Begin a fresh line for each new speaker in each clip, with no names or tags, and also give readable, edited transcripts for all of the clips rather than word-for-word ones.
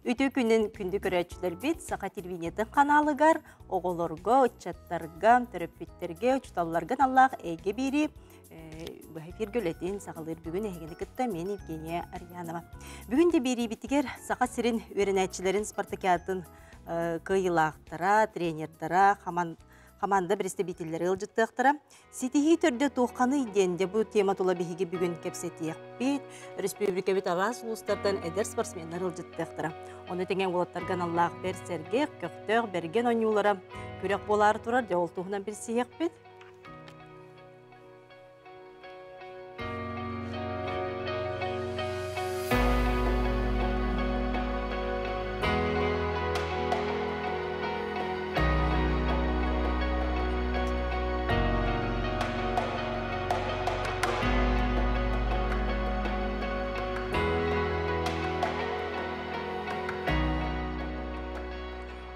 Үтө күннен күнді көрәтчілер бет сақа телевинетін қаналығар, оғылырға, отчаттарға, төрөппеттерге, учталларған Аллах әйге бері эфир гөлетін сағалыр бүгін әйгені күтті мен Евгения Арьянова. Бүгін де бері бітігер сақа сирин өрінәтчілерін спартакиатын кыйылақтыра, тренердара, команда представительдері ылжыттықтыра. Сетихи түрді тоққаны иденде бұл тема тұла бейге бүгін кепсетияқ бейт, республика бет арас ұлыстардан әдер спортсменлер ылжыттықтыра. Оны теңен олаттарған Аллах бер сәрге, көқтөк, берген ойнулара көрек болары тұрар, жауыл тұғынан бір сияқ бейт.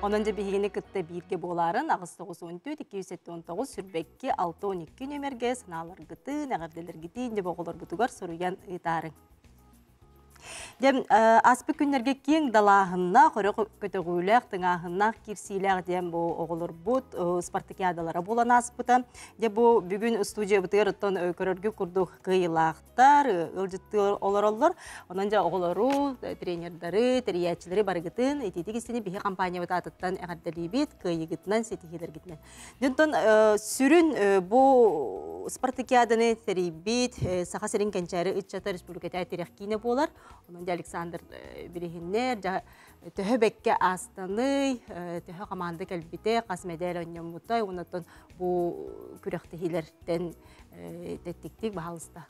Онынca бігені күтті бірге боларын ағыз 9-14-219 сүрбекке 6-12 нөмерге сыналар күті, нәғірделер күті, инде боғылар бұтығар сұруян ұйтарын. Дем аспы күннерге кең далағынна, қөрі көтіғуйләқ, тыңағынна кирсиләқ дем бұл оғылыр бұд, спартакиадалара болан аспыта. Де бұл бүгін студия бұтығыр ұттан көріргі күрдіқ қиылақтар, ұлжыттылар олар олар. Онанжа оғылару, тренердары, тәриятчілері бары күтін, ететік істені бігі компания бұта атыттан әғардалі бет, қиы күтінен, сетихелер күтінен. Дүнтон сүрін бұл спартакиаданы тәрі бет, сақа сәрін кәнчәрі үтчата республиката әтерек кейіне болар. Онында Александр Берехиннер, төһө бәкке астаны, төһө команда кәлбите, қасмәдәл оннан мұтай, онаттан бұл күрәқтігілерден тәттіктік бағалыста.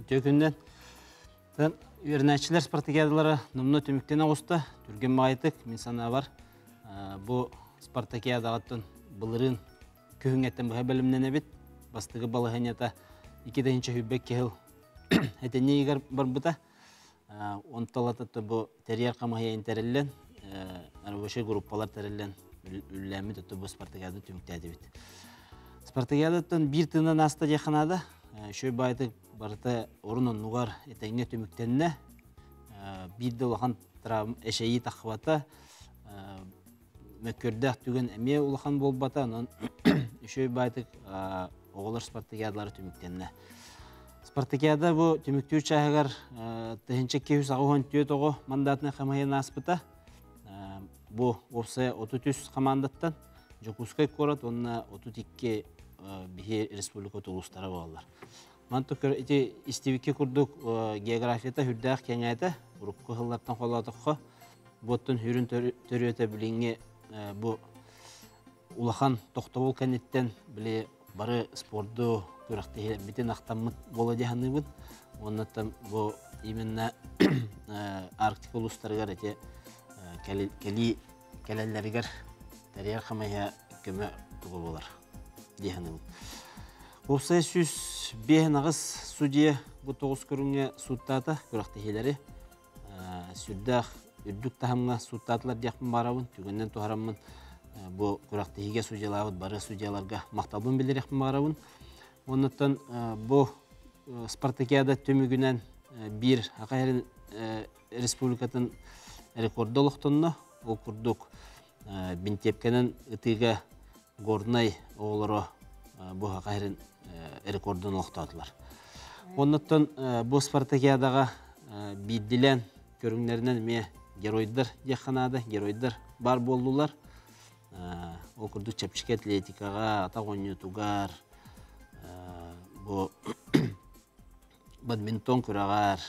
Төкінден, өрнәтшілер спартакиадалары нұмны төміктен ауысты, түрген мағайтық, мен сана бар. Бұл спартакиадағаттың бұлырын көхіңеттен бұға бәлімнен әбет, бастығы балығанята 2-ші хүббек кехіл әтенне егер бар бұта. Онталатыты бұл тәрияр қамағайын тәрілен, әрбөші группалар тәрілен үлләмі тұты бұл спартакиады түміктәді бет. Спартакиадаттың бір тыңнан аста жақынады, шөй байды барыты орынын ұғар етәңне түміктеніне, бірді ұлақан әшәйі таққыбата, мәккөрдәқ түген әме ұлақан болбата, шөй байды оғылар спартакиадалары түміктеніне. Спартакиада бұл түміктер чағығар тәхінчек кеуіс ағуған түйет оғы мандатына қамайын аспыта. Бұл опсая 33 командаттан Жокускай корат, онына 32 бігі республика тұлыстары болалар. Мантық істевікке күрдік географията хүрдәқ кәңәйті, ұрыққы ғыллардан қолатыққа. Бұттың хүрін төріеті біліңе бұл ұлақан тоқтауыл кәнеттен біле бары спорду көріқті бітен ақтамыт бола дегені бұд. Оннаттан бұл именно Арктика ұлыстарығар әте кәлелерігер тәрияр қамайя көмі тұғы болар дегені бұд. Опсай сүз бейін ағыз судия бұл тоғыз көріңе суттаты көріқті хелері. Сүрдәқ үрдік тағымға суттатылар дияқпын барауын, түгіннен тұғарамын бұл көріқті хеге судиялауыд бары судияларға мақталбын білер яқпын барауын. Оннаттан бұл спартакиада төмігінен бір Ақайрын республикатын рекорды олықтынны, ол күрдік бінтепкенін үтіге горнай оғылары бұл Ақайрын рекордын олықтадылар. Оннаттан бұл спартакиадаға бидділен көріңлерінен ме геройдар яқынады, геройдар бар болдылар. Ол күрдік чәпчік атлетикаға, атақ ойнетуғар, бадминтон күрағар,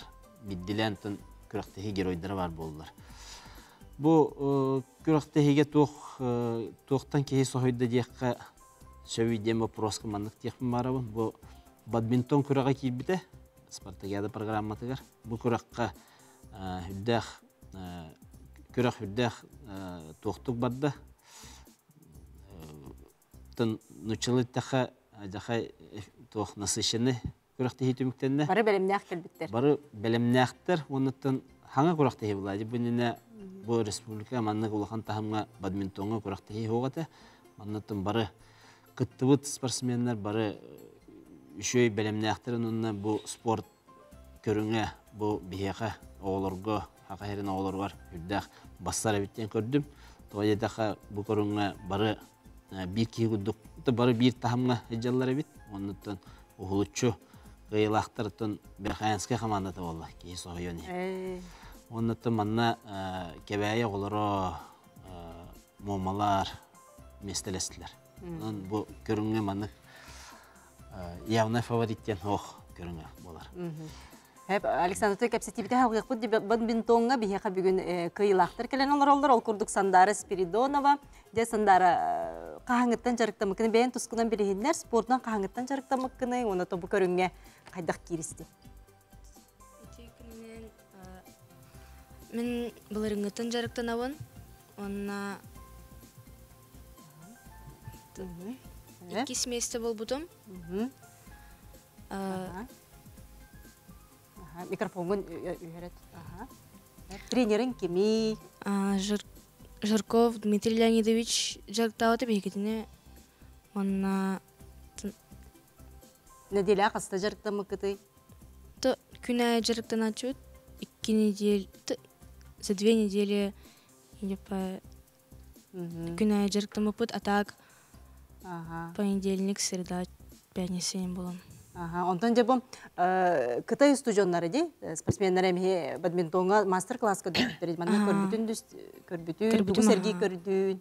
бидділентін күрақтығы геройдары бар болдылар. Бұл күрақтығыға тоқтан кейі соғайды дейіққа сөйден вопрос командық дейіқпін барабын. Бұл бадминтон күраға кейбіті, спартакиада программатығар. Бұл күраққа күрақ хүрдәқ тоқтық барды. Нучылы тәқі жақай тоқ насышыны күрақтығы түміктеніне.
Бары бәлемнәқ кәлбіттер.
Бары бәлемнәқтір. Оныттың хаңа күрақтығы болады. Бұнына бұл республика маннық олақан тағымға бадминтонға күрақтығы оғаты. Оныттың бары күттібіт спортсменлер, бары үшөй бәлемнәқтірін. Онына бұл спорт көріңе, бұл бейеқі оғылырға хақайрын оғылар бар, үрдәқ бастар әбіттен көрдім. Тоғай едіға бұл көріңе бары bir kişi güldük, bari bir tahımga hecallar ebit. Ondan uğulutçu gıyılaqtırtın bir xayanskı komandata oldu ki soğuyun. Ondan manna kebeğe oğuluru mumalar mestelestiler. Bu görünge manna явный favoritten hoş görünge bolar.
Hep Alexander Toy kapsitibite halqı quddi badmintonga biheqa bugün kıyılaqtır kelen olur ol kurduk Sandara Spiridonova de Sandara qahangıttan jarıqtamıkını ben tuskunan birihinler sportdan qahangıttan jarıqtamıkını ona tobu körünge qaydaq kiristi.
Мен буларыңгытын жарыктанабын. Онна 2 semestre болбутум.
Микрофонын үйрет. Тренерин кими?
Жирков Дмитрий Леонидович жарыктабыты бекетине. Онна
Неделя каста жарыктамыкты?
То күнә жарыктаначут 2 недель, за 2 недели күнә жарыктамыпыт, а так понедельник, среда, пятница болом.
Онтан жабым Кытай студионнары ди, спортсменнер эми бадминтонга мастер-класс көрдүктөр. Мана көрбүтүн, дугу Сергей көрдүн.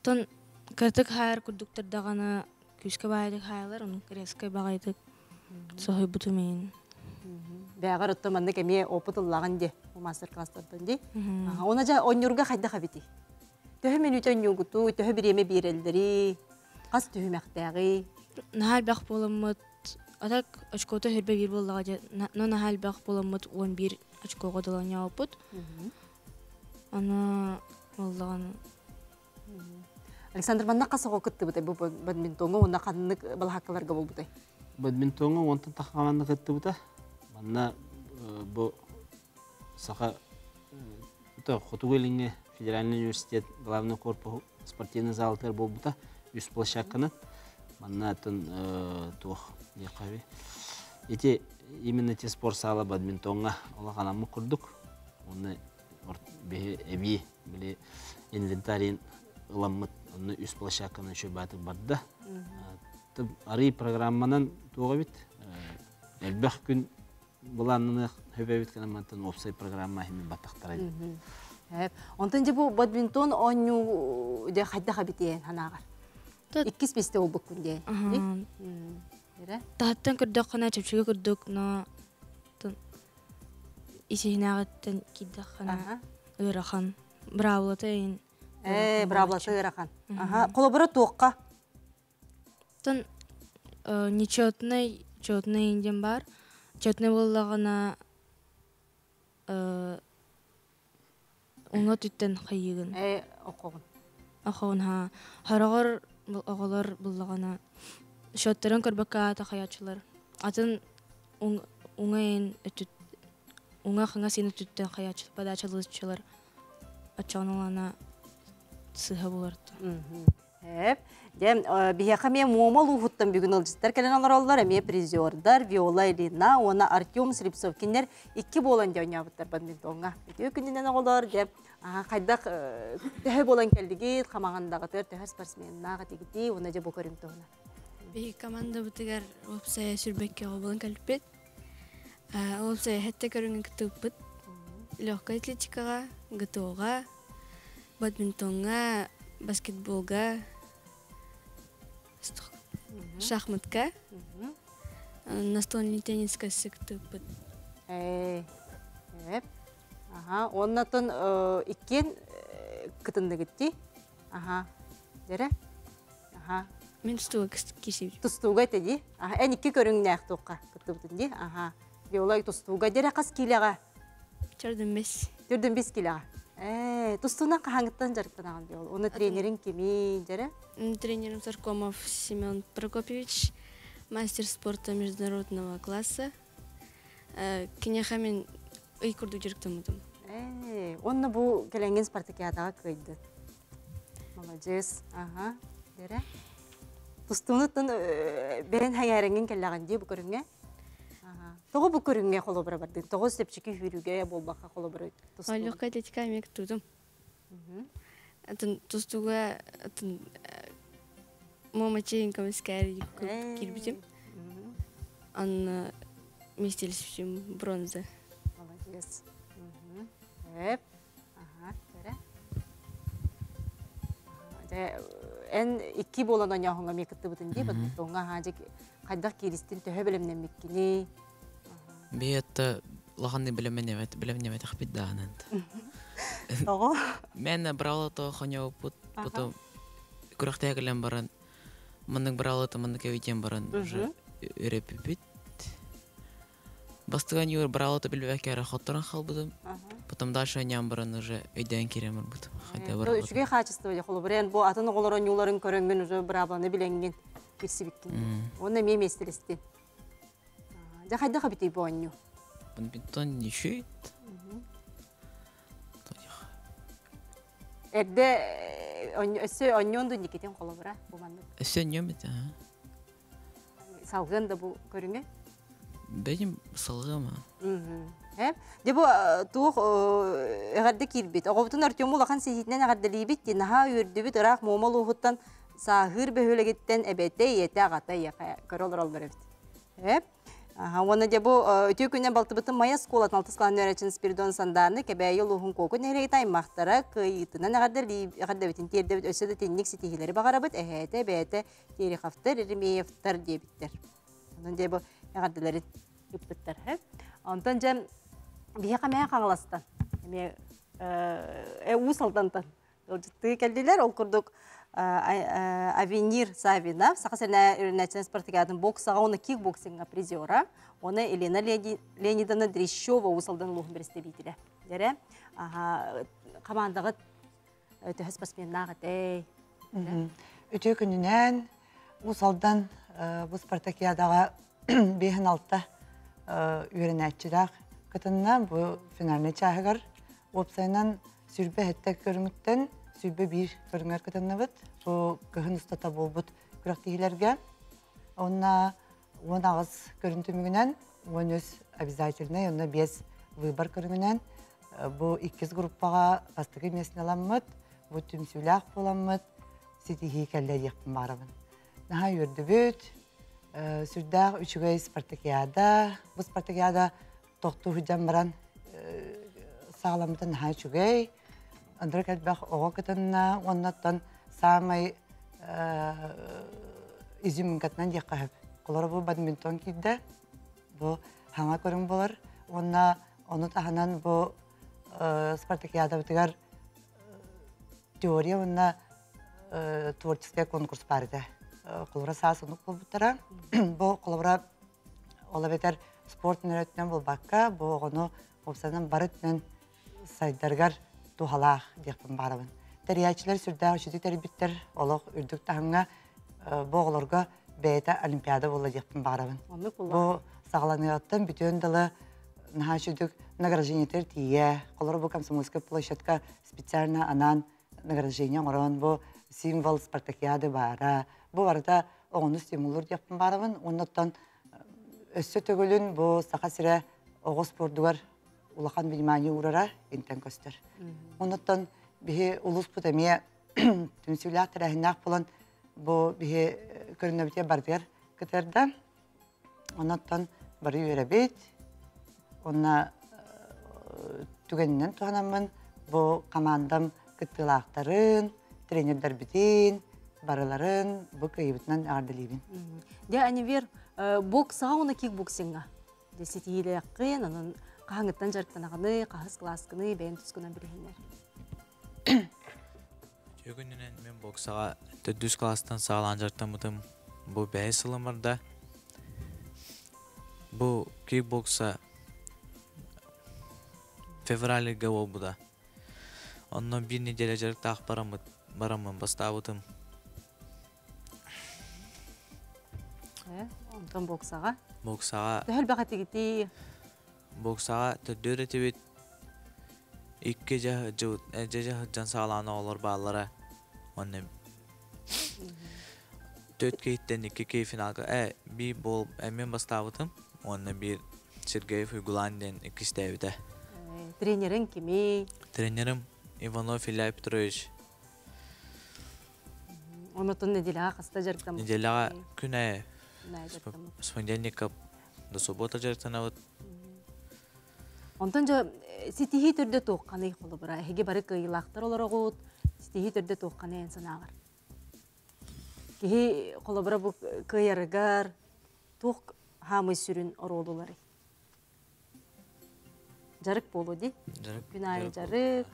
Тон кыртык хайр көрдүктөр дагана күскө байдык хайлар, onu резко багайдык. Сохой буту мен.
Бәгәр оттаманны кеме опытыллаган ди, мастер-класстардан ди. Она жа онюрга хайда хабити. Төһө мен үтөн югуту, төһө биреме бирелдери. Кас төһө мәхтәги.
Нахал бах боламыт. Атак очкото хербе бир боллага, но нахал бах боламыт 11 очкого доланя опыт. Ана боллаган.
Александр манна касого кытты бутай бу бадминтонго онда каннык балхаккаларга болбутай.
Бадминтонго онтан тахаманны кытты бута. Манна бу саха то Хотугелинге Федеральный университет главный корпус спортивный залтер болбута. Үс площадканы. Манна тон тух якави. Эти именно те спорт сала бадминтонга олаганамы курдук. Оны эби биле инвентарин ыламмыт оны үс площадканы шөбатып барды. Ары программанан туга бит. Элбэх күн буланны хөбөбит канамантан опсай программа хими батактар.
Онтан же бу бадминтон оню де хайда хабитен ханагар. Иккис бесте ол бүккүнде.
Таттан көрдөк кана чөпчүгө көрдөк, но исинагаттан киддак кана ырахан. Бравлатайын.
Бравлаты ырахан. Колобора тоокка.
Тон нечетный инден бар. Четный боллагана уңа түттен хайыгын.
Окогун.
Ахон ха. Харагар оголор боллагана шоттарын көрбөккө ата хаячылар. Атын уңаен өтүт уңа хаңа сени түттен хаячыл падачылычылар. Ачаналана сыха боларты.
Дем бихака мен момол ухуттан бүгүн алжыстар келен алар эме призердар Виола Илина, она Артем Слепцов кинер 2 болан жаунябыттар бадминтонга. Өтө күнүнөн алар деп кайдак төһө болан келдиги камагандагы төһө спортсменнага тигити, она же бу көрүнтөна.
Би команда бутыгар опсая сүрбекке болан келбет. Опсая хетте көрүнгөн кытыппыт. Легкая атлетикага, ГТОга, бадминтонга, баскетболга, шахматка, настольный тенниска сыктыппыт.
Оннатын иккен кытынды кетти. Дере?
Мен тустуга кишип.
Тустуга теди. Эн 2 көрүнгөн тоокка кытыбытын ди. Биолай тустуга дере кас килега.
Чардын 5.
Төрдөн 5 килега. Тустуна кахаңыттан жарыктанаган биол. Оны тренерин кими дере?
Тренером Саркомов Семен Прокопьевич, мастер спорта международного класса. Киняхамен ый курду жарыктамыдым.
Онна бу келенген спартакиадага кыйды. Молодец. Дере? Тустунуттан бен хайарыңын келлаган ди бу көрүнгө? Тоғы бұл көрінге қолы бұра барды. Тоғы степчікі хүріге болбаққа қолы бұра.
Олёгка атлетика мек тудум. Атын тустуга атын момачейн камскари кирбитим. Анна мистелсим бронза.
Молодец. Эп. Ага, көрі. Эн икки болан оняхонга мекітті бұтын дейбі. Тоңа хажик қайдақ керістін төхі білімнен меккіне.
Бейетті лағанды білімнемет ақпет дағананды.
Тоғы?
Мен біралы тоғы қоняу бұты күріқті әгілен баран. Мұндың біралы тоғы мұндың кәуетен баран. Үреп бит. Бастыган юр бралото билбек яра хоттаран халбудum. Потом дальше ням баран уже өйден керемер бут. Хайда бар.
Үчүгө качысты же холу брен бу атын оголорон юларын көрөнгөн уже брабланы биленген кирсибиккен. Оны мен местелестен. Ja хайда хабити боню.
Бун битон нишит.
Эрде өсө оньонду никетен холу бра бу манды.
Өсө ньомет.
Салгын да бу көрүнгө.
Бәйім салғама.
Дебу тух эгерде кирбит. Огобутун артем улахан сетинен эгерде либит, наха үрдүбүт ырак момол ухуттан сахыр бөхөлегеттен эбете ете агата яка көрөлөр албырып. Оны дебу өтө күннен балтыбытын мая сколатын алтыскалан өречин Спиридон Сандарны кебәйі лухун коку нәреге таймақтара кыйтынан эгерде битин тердебит өсөдө тенник сетихилери багарабыт эхете бете терихафтар иримеевтар дебиттер. Онун дебу эгерделери үппүттер. Онтон жем бия камая каңластан. Эме усалтантан. Жытты келдилер, ол курдук Авенир Савина, сакасына үрнәчен спартакиадын боксага, оны кикбоксинга призера, оны Елена Леонидовна Дрещева усалдан лухун бересте битиле. Дере, командага төһө спортсменнага тей.
Өтө күнүнөн усалдан бу спартакиадага 5-6 үйренәтчидак кытынна бу финалны чагыр опсайнан сүрбе хеттек көрүңүттен сүрбе бир көрүңөр кытыннабыт бу кыһын устата болбут күрәктегилерге онна агыз көрүнтүмүнөн өнөс обязательно онна 5 выбор көрүңүнөн бу 2 группага бастыгы месне аламмыт бу түмсүлак боламмыт ситихи келлер якын барабын наха үрдүбүт сүрдәг үчүгөй спартакиада бу спартакиада токту хуҗан баран сагламтан наха үчүгөй андыр калбах ого кытынна оннаттан самай изим катнан якып колор бу бадминтон кидде бу хаңа көрүң болар оны таханан бу спартакиада битигар теория онна творческий конкурс барды колора саасынук болбуттара бу колора ола бетер спорт нөрөттөн болбакка бу огону опсанан барытнын сайдаргар тухалах дияпын барабын. Териячлар сүрдәг үчүдү тербиттер олох үрдүк тахыңа боголорго бейта олимпиада болла дияпын барабын. Бу сагаланыяттан бүтөн дылы наха үчүдүк награждениетер тие, колор бу комсомольская площадка специально анан награждение орон бу символ спартакиады бара. Бу барда оңону стимулур дияпын барабын. Оннотон өссө төгөлүн бу сака сире ого спордугар улахан внимание урара интен көстер. Оннотон бихи улус путамия түмсүләк тәрәһинәк болан бу бихи көрүнөбүтә бардыр кытерда. Оннотон бары йөрәбит. Онна түгеннән туганамын бу командам кыттылактарын, тренердар битин, барыларын бу кыйбытнан ардылыбын.
Де анивер боксага оны кикбоксинга. Десетииле якын, анын каңыттан жарыктанаганы, кахыс класскыны, бәйін түскінен білгендер.
Жөгүнүнен мен боксага 400 класстан сагалан жарыктамытым. Бу бәй сылымырда. Бу кикбокса февралга болбуда. Оннан бир неделе жарыктак барамын бастабытым.
Онтон боксага?
Боксага...
Төхіл бақаты кетті?
Боксага төддөр этебит 2 жахыджан сагаланы олар баллара. Онны 4 кейттен 2 кей финалга. Би бол мен бастабытым. Онны бир Сергеев Уйгуланден икистебите.
Тренерин кими?
Тренерим Иванов Илья Петрович.
Онотон неделяға қаста жарықтам.
Неделяға күнә с понедельника до суббота жарықтанабыт.
Онтон жа ситихи түрде тоққаны қолы бұра. Хеге бары кыйлақтар олар оғуд, ситихи түрде тоққаны әнсін ағыр. Кехи қолы бұра бұл кыйарығар, тоқ хамы сүрін оролулары. Жарық болу де? Күн айы жарық.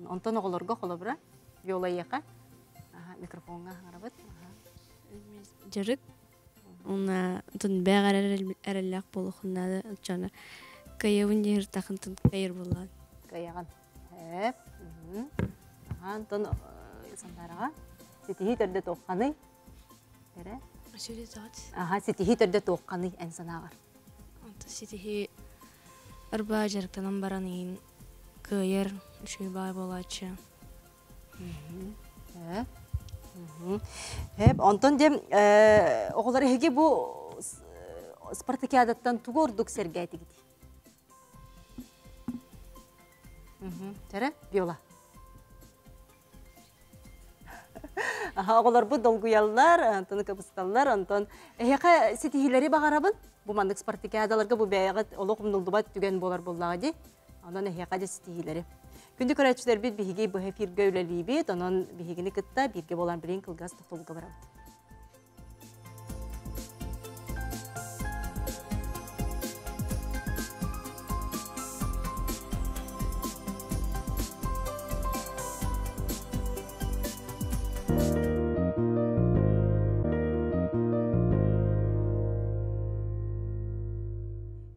Онтон оғылырға қолы бұра. Виола еқа. Микрофонға ғарабыт.
Жарык. Она тун бәғар әрәләк болуқынады. Жаны кайявын дегір тақын тун кайыр болады.
Кайяған. Әп. Антон сандарыға. Сетихи түрде тоққаны. Бәрі?
Сөйле зат.
Сетихи түрде тоққаны әнсанағыр.
Сетихи арба жарықтанан баранын кайыр үші бай болачы.
Антон дем оғылары хеге бұл спартакиадаттан туғырдық сәргәйті кеді. Тәрі? Виола. Оғылар бұл долгуялар, Антоны кабысталар, Антон. Әйеқа сетихилері бағарабын? Бұл мандық спартакиадаларға бұл бәйіғат олық ұмдылдыбат түген болар боллаға де. Анан әйеқа де сетихилері. Күнді көрәтшілер бет бігеге бұл эфирге өлелі бет, онын бігегені күтті бірге болан білен қылғас тұқтылығы барады.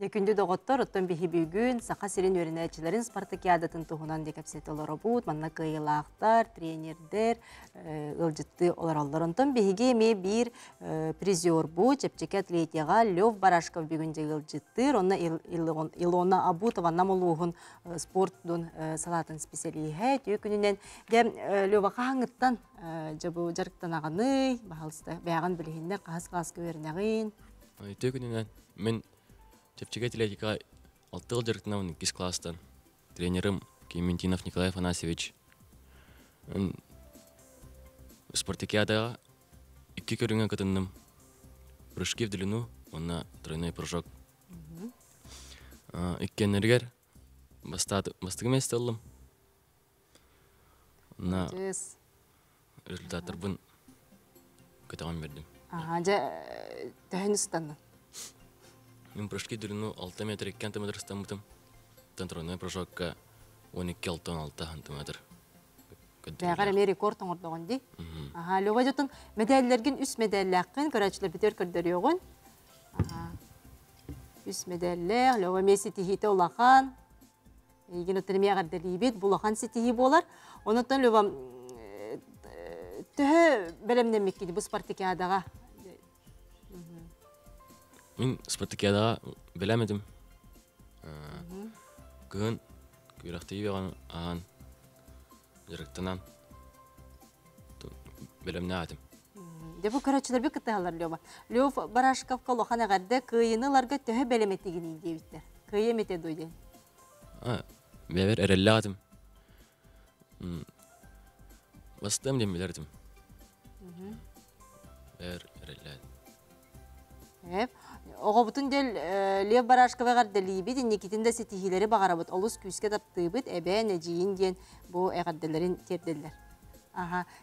Күнді доғыттар, оттан бейі бүгін, сақа сирен өрінәтшілерін спартакиадатын тұғынан декапсет олары бұд, манна кыйлақтар, тренердер, ылжытты олар алдар. Онтан бейге ме бір призер бұд, чепчеке атлетияға Лев Барашков бүгінде ылжыттыр, онна Илона Абутова намылуғын спорттың салатын специалиге, түйі күнінен Лева қаңыттан жабы жарықтан ағаны, бағалысты бәғын білігінде қағыз көрінәғын.
Түйі күнінен мен Чепчеге атлетика 6 жыл жарықтанамын 2 класстан. Тренерім Кементинов Николай Афанасьевич. Спартакиадаға 2 көрінген қатынным. Прыжки в длину, онна тройной прыжок. Иккенергер бастығы месті олым. Онна результаттар бұн көтіған бердім.
Тәхін ұстанды.
Мен прыжки в длину 6 метр 2 сантиметр стамбытым. Тройной прыжокка 12-16 сантиметр.
Бәғар әме рекорд оңырдығын дей. Лева жотын медаллерген үс медалләқін көрәтшілер бітер көрдер еғын. Үс медалләқ, Лева ме сетихиті олақан. Еген өтірме ағарды бет, бұлақан сетихи болар. Онытын Лева түхі бәлемден меккеді бұл спартакиадаға.
Мен спартакиадаға білемедім. Күн күріқті ебеған аған жарықтанан білемне атым.
Бұл көрәтшілер бі күтті алар Лева. Лев Барашковқа лоқан ағарды күйініларға түхі бәлеметтегін дейбіттер. Күйі метеді ойден.
Бәбер әрелі атым. Бастым дем білердім. Бәбер әрелі атым.
Оға бұтын дел Лев Барашковағар дәлейбет, Никитінде сетихилері бағарабыт, олыс күйіске таптыбыт, әбән, әжейін ден бұл әғарделерін терделер.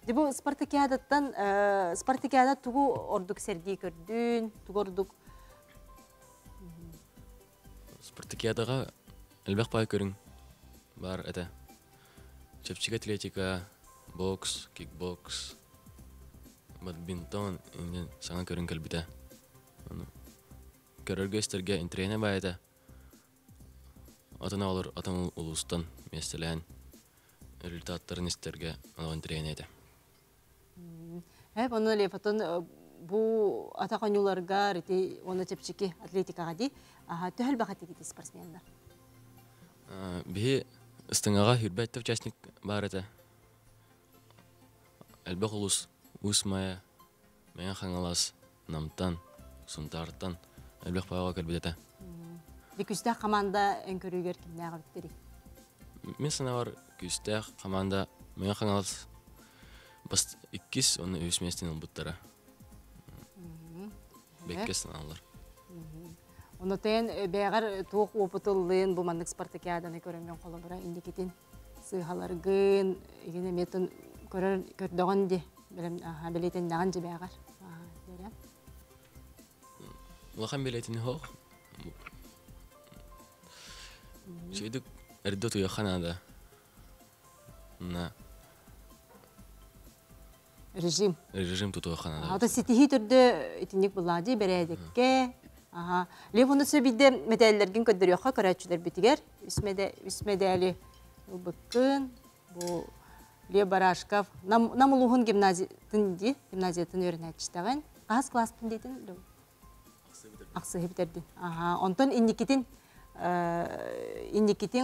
Бұл спартакиадаттан, спартакиада тұғу ордық сәргей көрдін, тұғы ордық?
Спартакиадаға әлбәқ бай көрің бар әді. Чепчик атлетика, бокс, кикбокс, бадминтон, саңа көрің кәлбіті. Көрерге істерге интерене байыда. Атына олар атың ұлыстан местелән результаттарын істерге алған интерене еді.
Оны лепатын бұл атақанюларға реті оны чепчеке атлетикаға дей, төхіл бақаты кеті спортсмендар.
Бі ұстыңаға хүрбәтті участник бар еді. Әлбәқ ұлыс ұсмая, мәйін қаңалас, намтан, сұнтарттан әлбәқ бағаға кәлбедеті.
Бекүстә команда өнкөрүгөр кимнәгә биттери.
Мен санавар күстәк команда мен хаңалас бас 2 оны үс местен албыттара. Беккес аналар.
Онотен бәгәр тук опытыллын бу мандык спартакиаданы көрөмгөн колобура индикетин сыйхаларгын игене метен көрдөгөн ди билем билетен даган же бәгәр.
Лахан билетин хо. Чейдик эрдоту яханада. На режим туту яханада.
Ата ситихи төрдө итинник булади бередекке. Левону сөбиде медальлерген көддөрөккө көрөчүлөр битигер. Үсмедали быккын бу Лев Барашков намулугун гимназиятын өрнөчтөгөн. Кас класстын дейтин. Аксы битерди. Онтон инникитин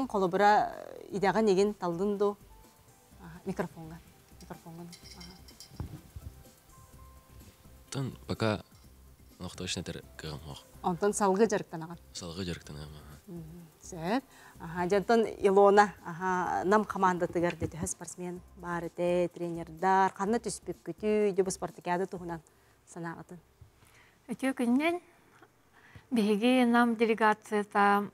колобура идаган еген талдынду микрофонга.
Тон пока нохтошне тер кыгам.
Онтон салгы жарыктанаган. Сөп. Жантон Илона, нам команда тыгар деди спортсмен бар эте, тренердар, каны түспүк күтүү, дебу спартакиада тугунан санагатын.
Өтө күннен биги нам делегацияда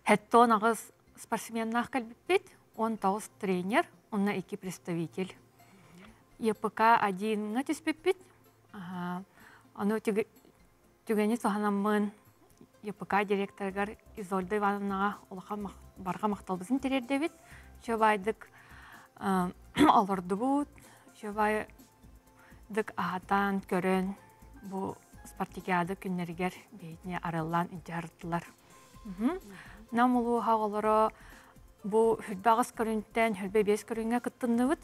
хеттон агыс спортсменнах калбит, 19 тренер, онна 2 представитель. ЕПК 1 түспүк. Аны түгени соханамын ЕПК директоргар Изольда Ивановнаға олақа барға мақталбызын терердебет. Шөбайдық алырды бұд, шөбайдық ағатан көрін бұл спартакиады күннергер бейтіне арылан интиярдылар. Нам ұлу қағылары бұл хүлбағыз көрінттен хүлбе 5 көрінге күттінді бұд,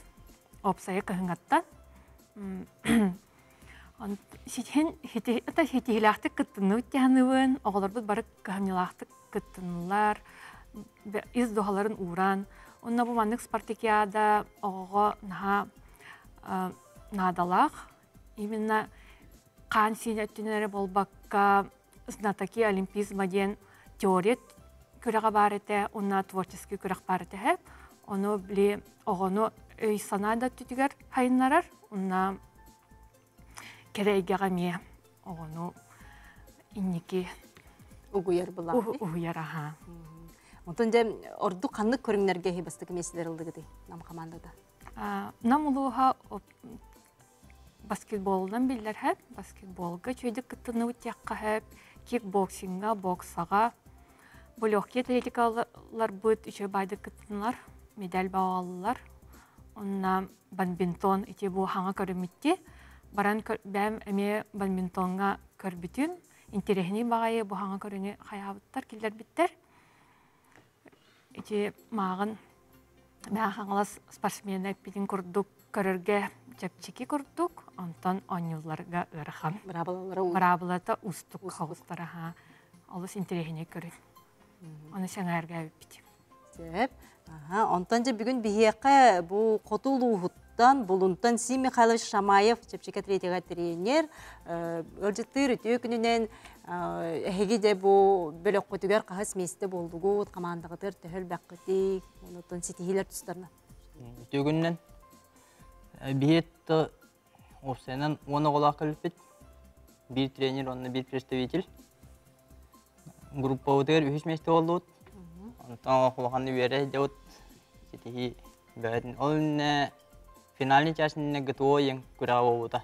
опсайы көхіңаттан. Хетихилақтық күттіні өттіғануын, оғыларбыд барық көхінелақтық күттінілер, из дұғаларын уран. Онна бұл мандық спартакиада оғыға надалақ. Именно қан сенеттінері болбаққа знатаки олимпизма ден теория күріға бар еті, онна творческий күріқ бар еті. Оны біле оғыны өй санада түтігер хайынларар, онна керейгеға ме оғыны иннеке
угуяр бұла.
Угуяр, аха.
Онтон де орду қанлық көріңлерге хебастығы меселер ұлды гыды нам командада?
Нам ұлуға баскетболдан білдер хэп, баскетболға чөйдік күттіні өттеққа хэп, кикбоксинга, боксаға, бұлөқке атлетикалар бұд үші байды күттінлар, медаль бағалылар. Онна бадминтон ете бұл хаңа көрімітте, баран бәм әме бадминтонға көрбітін, интерехіне бағайы бұл хаңа көріне қаябыттар, келдер біттер. Ете мағын бәң хаңалас спортсменек бітін күрдік көрірге чәпчекі күрдік, онтан онюларға ұрыған. Брабылата ұстық қауыстарға олыс интерехіне көрін. Оны сәңәрге өппеті.
Сөп. Онтан же бүгін бігеқі бұл қотулу ұғыттан, бұлынтан Сим Михайлович Шамаев, чәпчекі третеға тренер, өлжеттір өте күнінен әхеге де бұл бөлік көтігер қағыз месті болдығы, командағытыр төхіл бәққетік, онытын сетігілер тұстарына.
Өте күнінен бігетті опсайынан 10 қолақ көліппет, бір тренер, онына бір представитель. Группа өтігер 3 месті болды өт. Онтан қолақанды бере де өт. Сетігі бәдін. Ол финальный частінде ГТО ең күрағы болуыда.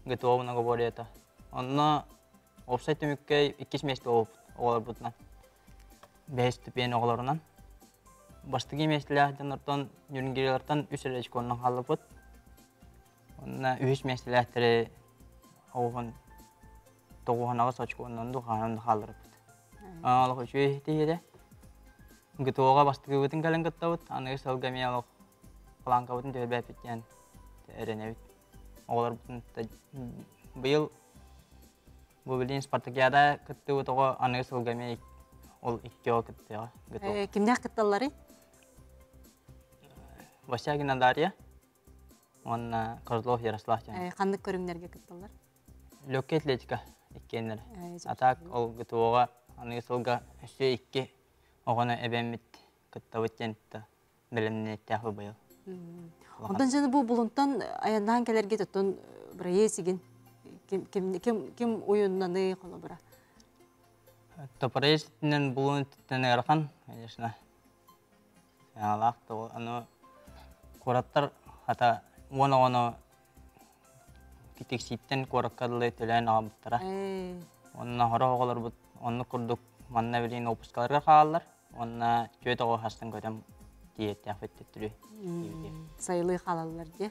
ГТО бұна көбір еді. Онына опсай түмікке 2 месті оғылар бұтынан. 5 түпен оғыларынан. Бастығы местіләқтен ұртан нүрінгерелерден 3 речконынан қалып бұт. Онына 3 местіләқтері оғын 9-ға сочконынан дұғанымды қалдырып бұт. Алық үші ехті ГТОға бастығы бұтын кәлін күтті бұт. Анығы сылға мен алық қаланға бұтын төр бәп біткен әріне бұт. Оғылар бұтын бұйыл бұл білден спартакиада күтті бұт оға анығы сылға мен ол 2 оға күтті.
Кімдәқ күтталары?
Васягина Дарья, он Козлов Ярослав.
Қандық көріңдерге күтталар?
Легкая атлетика екенлер. А так ол ГТОға аны сылга өсө икки оғана эбемит кыттабыт жентті білімнеттяқы байыл.
Ондан жаны бұл бұлынтан аяндан келерге тұттын бұра есігін кем ойыннаны қолы бұра?
Топара есігінен бұлын түттен әрқан, конечно. Яғалақты оны қораттар хата оны kitекситтен кораккадылы төлән ағабыттара. Онына хора оғалар бұд, оны күрдік манна білейін опускаларға қағалар. Онына көйт оғы хастын көтем диетті әфетті түрі.
Сайылы қалалар де.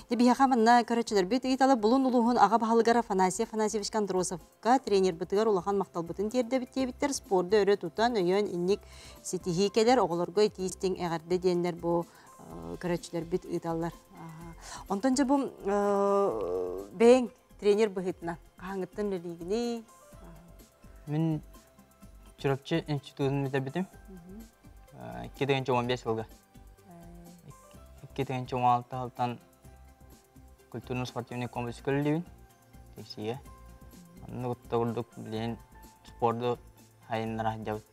Бияға манна көрәтшілер бет италы бұлын ұлығын аға бағалығар Афанасия Афанасьевич Кондросовқа тренер бұтығар ұлақан мақтал бұтын терді біттебіттер спорды өрі тұтан өйен инник сетихи келер оғыларға етейістен әғарды дейіндер бұл көрәтшілер бет италар. Онтан жа бұл бәң тренер бұғытына қаңыттан лігіне?
Мен Чурапчы институтын бітім. 2015 жылға. 2016 жылдан культурно-спортивный комплекс көлілдейбін. Тексиге. Оны құтта құрдық білейін спорды хайынлар жауыд.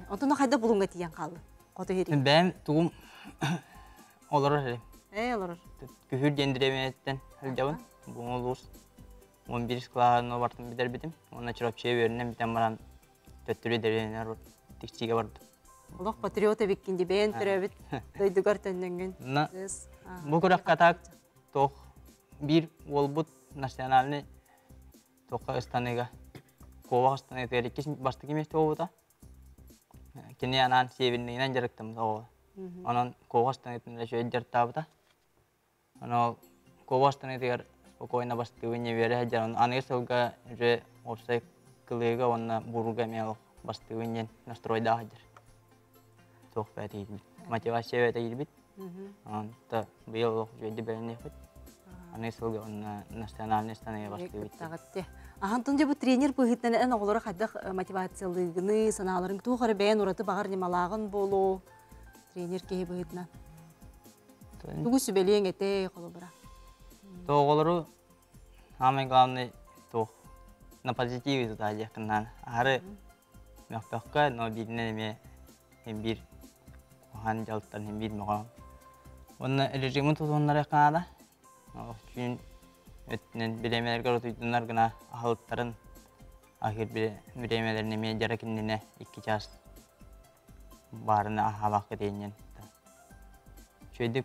Онтан қайда бұлыңға тиен қалды?
Бәм тұғым олар әрем.
Олар.
Күхір дендіреметтен әлжауын. Бұң олуыз. 11 клағаны бартын бітер бітім. Оны Чурапчыға берінен бітен баран төттірі дәренер тексиге барды.
Олық патриота беккенде бәйін түрәбіт дойдығар тәнненген.
Бұл күрек қатақ тоқ бір олбұт национальный тоққа ұстаныға қоға ұстаныға тәреккес басты кеместі олбұта. Кене анан себіндігінен жарықтым оғы. Онын қоға ұстаныға жөйт жарттабыта. Оны қоға ұстаныға спокойно басты өне бері әжер. Анығы сылға жөй опсай кылыға онына бұруға мелық басты өнен настройда әжер. Тоқ бәті елбіт. Мотивация бәті елбіт. Онында бұйыл оқ жөйді бәріне өт. Анығы сылға онына национальный станыға басты өтті.
Ағантын жа бұл тренер бұғыттан ән оғылары қайдақ мотивациялығыны, саналарын туғары бәйін ұраты бағар немалағын болу тренер кейі бұғыттынан. Түгі сүбелең әте қолы бұра.
Тоғылары самый главный тоқ на позитиве туда жақыннан. Ары мөқпөққа, но бірінен еме hem bir kohan jalttan hem bir mağam. Onun rejimi tutunlar yakınada. Çünkü ötünen bilemeler görüntüler gına ahıltların ahir bilemelerine mecara kendine 2 ças barına ahvakı deyin. Şöyle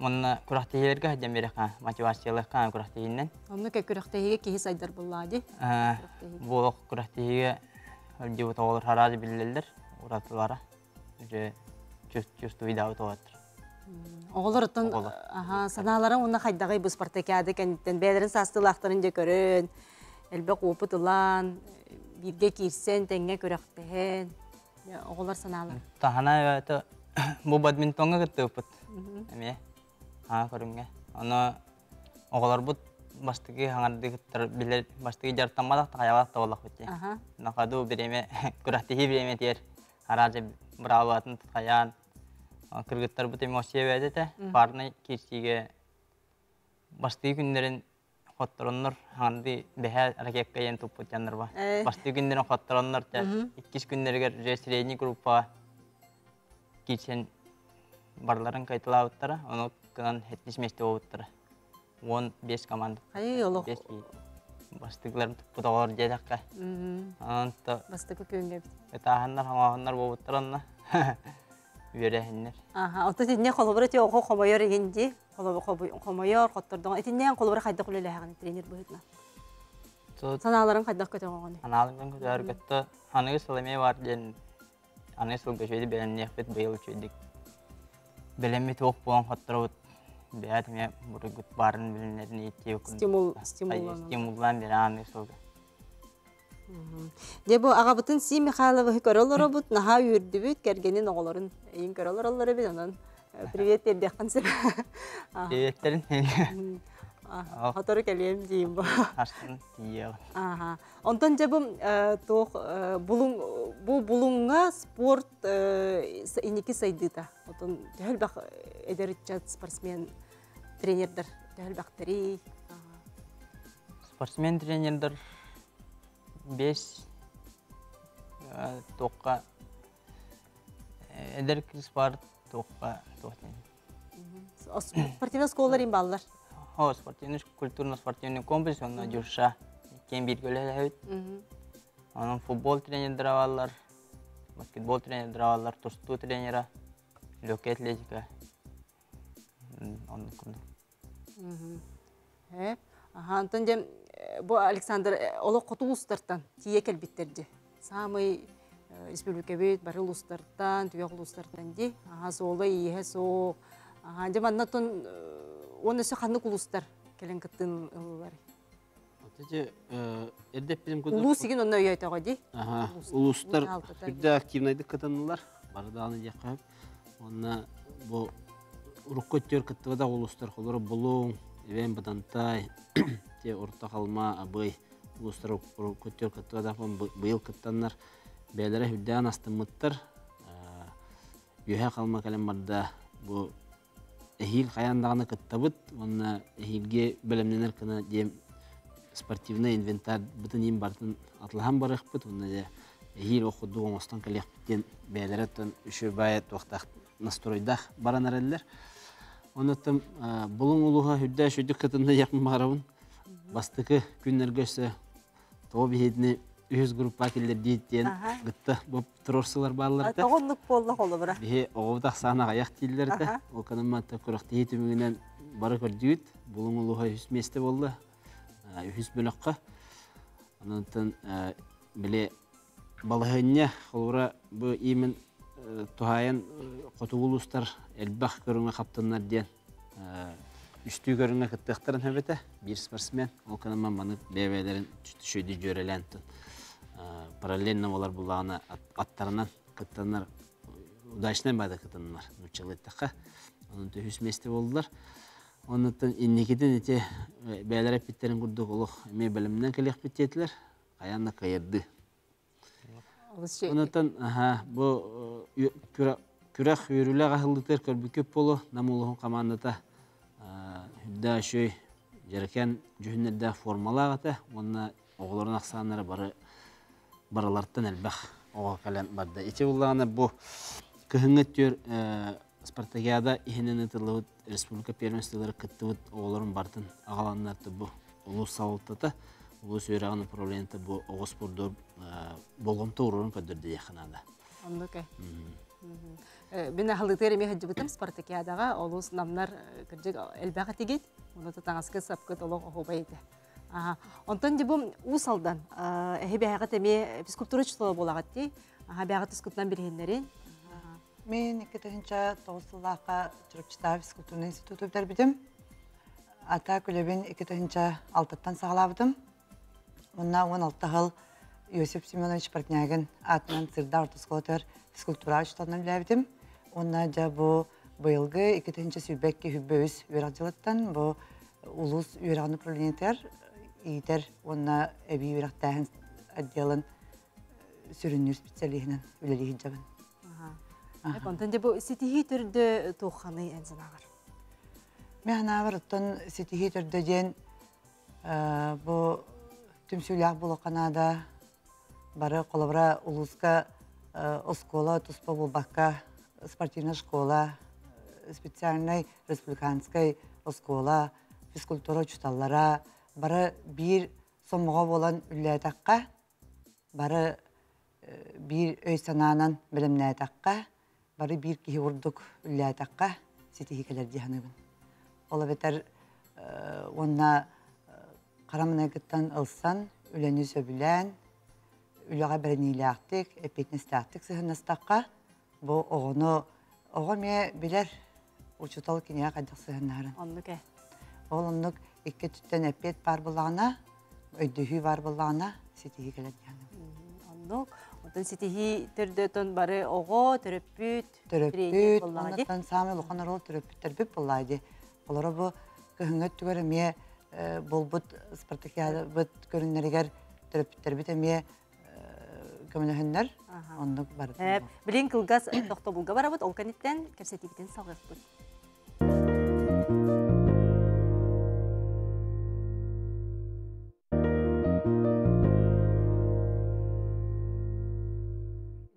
onun kuraktehilerge hacım bir kan motivasyonlar kan kuraktehinden.
Onun ki kuraktehiye ki hisaydır bulladı.
Bu kuraktehiye öldü tağlar harazi bilirler uğratılara. Just video to'atır.
Oğullar otun sanaların ona qaydağı bu Spartakiada kentten belerin sastılaqtırınca görün. Elbek oputulan birge kirsen tenge körektehen. Oğullar sanalar.
Tahana evet bu badmintonga gittiğipit. Emi ha körünge. Onu oğullar bu bastıki hangardı gittir bilir bastıki jartamadak taqayalaq tawlaq bitdi. Naqadu bireme kuraktehi bireme tiyer. Haraca bravo atın tutkayan. Kırgıtlar bu temosiye verdi de barına kirsiye bastığı günlerin hotlarınlar hangi behe rakip kayan topu canlar var. Bastığı günlerin hotlarınlar da 2 günlerge resreni grupa geçen barların kayıtlı avutları onu kalan hetleşmesi avutları. 15 komanda.
Hayır olur.
Bastıkların topu da var cedakka.
Bastıkı köyünge.
Tahanlar hanlar avutlarına. Verehinler.
Ota tinne kolobra ti oxo xomayor egendi. Xomayor xottordan. Etinne kolobra qayda qulele haqan trener buhitna. Sanaların qayda kötü oğani.
Sanaların kötü kötü. Anıgı salamaya var den. Anıgı salga şöyle belen nefret bayıl çöydük. Belemi toq boğan xottorut. Beyat me burugut barın bilinlerini itiyor. Stimullan beri anıgı salga.
De bu ağabıtın Si Mikhailova hükörolları bud, naha yürüdübüt, gergenin oğların eyin körolları bid, onun privet derdeğen sir.
Privetlerin.
Hatırı keliyem diyeyim bu.
Aslında diyeyim.
Ondan bu bulunga sport iniki saydıda. Ondan dehel bak ederitçat sportsmen trenerdir. Dehel bakteri.
Sportsmen trenerdir. 5 тоққа эдер крис бар тоққа тоқтен.
Спортивный школалар баллар.
О, культурно-спортивный комплекс, онна жүрша. Кен bir gölü Onun futbol treneri varlar, basketbol treneri varlar, turstu treneri, löke atletika. Onun konu.
Антон дем bu Александр оло коту устартан тие келбиттерди. Самый республика бит бары устартан, түйе устартан ди. Солы ие со. Дем аннатон оны сөханны кулустар келен кыттын ыллар. Улус деген онна өйөйтөго ди.
Улустар күрдө активнайды кытынылар. Барданы жакып. Онна бу уруккөттөр кыттыда улустар холору булуң, эвен бадантай, те орта калма абый улустар уруккөттөр кыттыда быйыл кыттаннар. Бәләре хүддән астымыттыр. Юха калма калем барда бу эхил каяндагыны кыттабыт. Онна эхилге белемненер кына дем спортивный инвентарь бүтін ем бартын атылған барық бұд. Онда ел оқыды оңыстан кәлек біттен бәлереттен үші байет уақтақ настройдақ баран әрелер. Онытым бұлың ұлыға хүдді шөйдік кітінді яқын бағарауын. Бастықы күннергөсі тоғы бейдіне 100 группа келдер дейттен ғытты бұп тұрорсылар бағыларды.
Тоғынлық болдық олы бұра.
Бе оғыдақ сағына ғаяқ дейділерді. Ол қаныматты күріқті етімігінен бары көрдігіт. Бұлың ұлыға 100 месті болды. Үхіс бөліққа. Онытын біле балығынне қолыра бұл емін тұхайын қоту ұлыстар әлбақ көріңе қаптынлар ден үсті көріңе кіттіқтарын өбеті. Bir спортсмен ол қаныман маны бәйбәйлерін шөйді жөреләнтін. Параллельно олар бұлағына аттарынан кіттінлар удачнай бады кіттінлар. Нүтчілеттіққа. Оның үхіс месті болдылар. Онытын иннекеден ете бәлер әппеттерін күрдік олық әме бәлімнен кәлек беттетілер, қаянна қайырды. Онытын бұл күрәқ үйрілі қағылдықтар көрбі көп болу, намулығын қамандыта хүдді шөй жеркен жүхінерді формалағыта, онына оғыларын ақсағанары бараларттан әлбәқ оға кәлен барды. Ете болағына бұл күхіңеттер Спартакиада ихинен ытылыгыт республика первенстволары кыттыбыт оғыларын бартын ағаланнаты бұл улус сауылтата, улус өйрағын управленті бұл оғы спордор болғымты ұрырын көдірді яқынада.
Ондық Мен ақылдықтар еме хаджыбытым Спартакиадаға олус намнар кіржік әлбәға тегет, оны таңасқы сапқыт олық оғы байды. Онтан дебім ұсалдан, әхе бәғат әме физкультура чүтілі болағат дей, бәғат физкультуран білгендерін.
Мен 2009-лақа Түріпчіта физкультурный институты бітірбідім. Ата көлебен 2006-тан сағалабыдым. Онна 16 жыл Иосиф Семенович Портнягин атынан сырда ортосколотыр физкультура ұштанын біләбідім. Онна жа бұл бұйылғы 2000-сүйбәкке хүббөз үйрақ жылыттан бұл улус үйрағын управленетер иетер онна әбей үйрақ тәхін отделын сүріннер специалихінен үлелі жабын.
Онтан бұл сетихи түрді тоққаны әнзін ағар?
Мен ағар ұттан сетихи түрді ден бұл түмсүлях бұл қанада бары қолабыра улуска оскола, туспа бұл баққа спортивная школа, специальной республиканской оскола, физкультура чуталлара, бары бір сомуға болан үлләйтаққа, бары бір өй сананан білімнәйтаққа, бары бір кейі ұрдық үлләйтаққа сетихи кәлер дейханығын. Ола бетер онна қарамына күттен ылсан, үләні сөбілән, үліға бірінейлі ақтық, әпетнесті ақтық сығынастаққа, бұл оғыны, оғы ме білер ұчытал кенеға қайдық сығынарын.
Онлық ә?
Ол онлық екі түттен әпет бар болағына, өйдіхүй бар болағына сетихи кәлер дейханығын.
Онлық, онтан сетихи түрді өтін бары оғы, түріппіт,
түріппіт, онлықтан самы лұқанар ол түріппіттер бүп болайды. Олары бұл күхіңет түгер әме болбыт Спартакиада бұт көріннерігер түріппіттер бүт әме көмілігіндер, онлық барды.
Білен қылғас тоқты бұлға бара бұд, ол кәнеттен кәрсетігітен салғық бұд.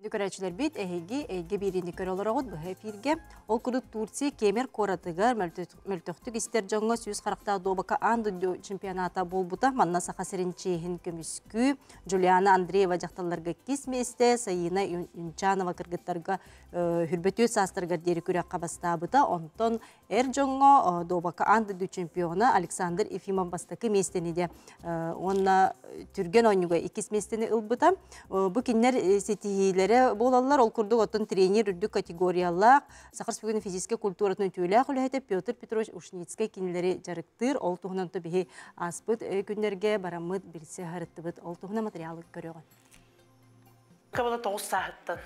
Түкөрәчілер бит әйге бірінді көрілер оғыд бұғы эфирге. Ол күрді Турция кемер коратығар мөлтөқтік істер жоңға сүйіз қарақтағы добақа анды чемпионата болбута. Манна сақа сірінчейін көміскü. Джулиана Андреева жақталарға кесместе, Сайына Юнчанова кіргіттарға хүрбөтөт састырғар дері көрек қабастабыта. Онтон әр жоңға добақа анды чемпиона Александр Ефимов бастықы местені де. Онна түрген ойнуға екес местені ұлбыта. Бұ кенлер сетихилері болалар. Ол күрді отын тренер үрді категориялақ. Сақырспегін физическе культуратын өтуілі құлайты Петр Петрович Ушницкай кенлері жарықтыр. Ол тұғынан тұбі аспыт күндерге барамыд білсе ғарытты бұд. Ол тұғына материалы көріған.
Кабыла 9 сағыттан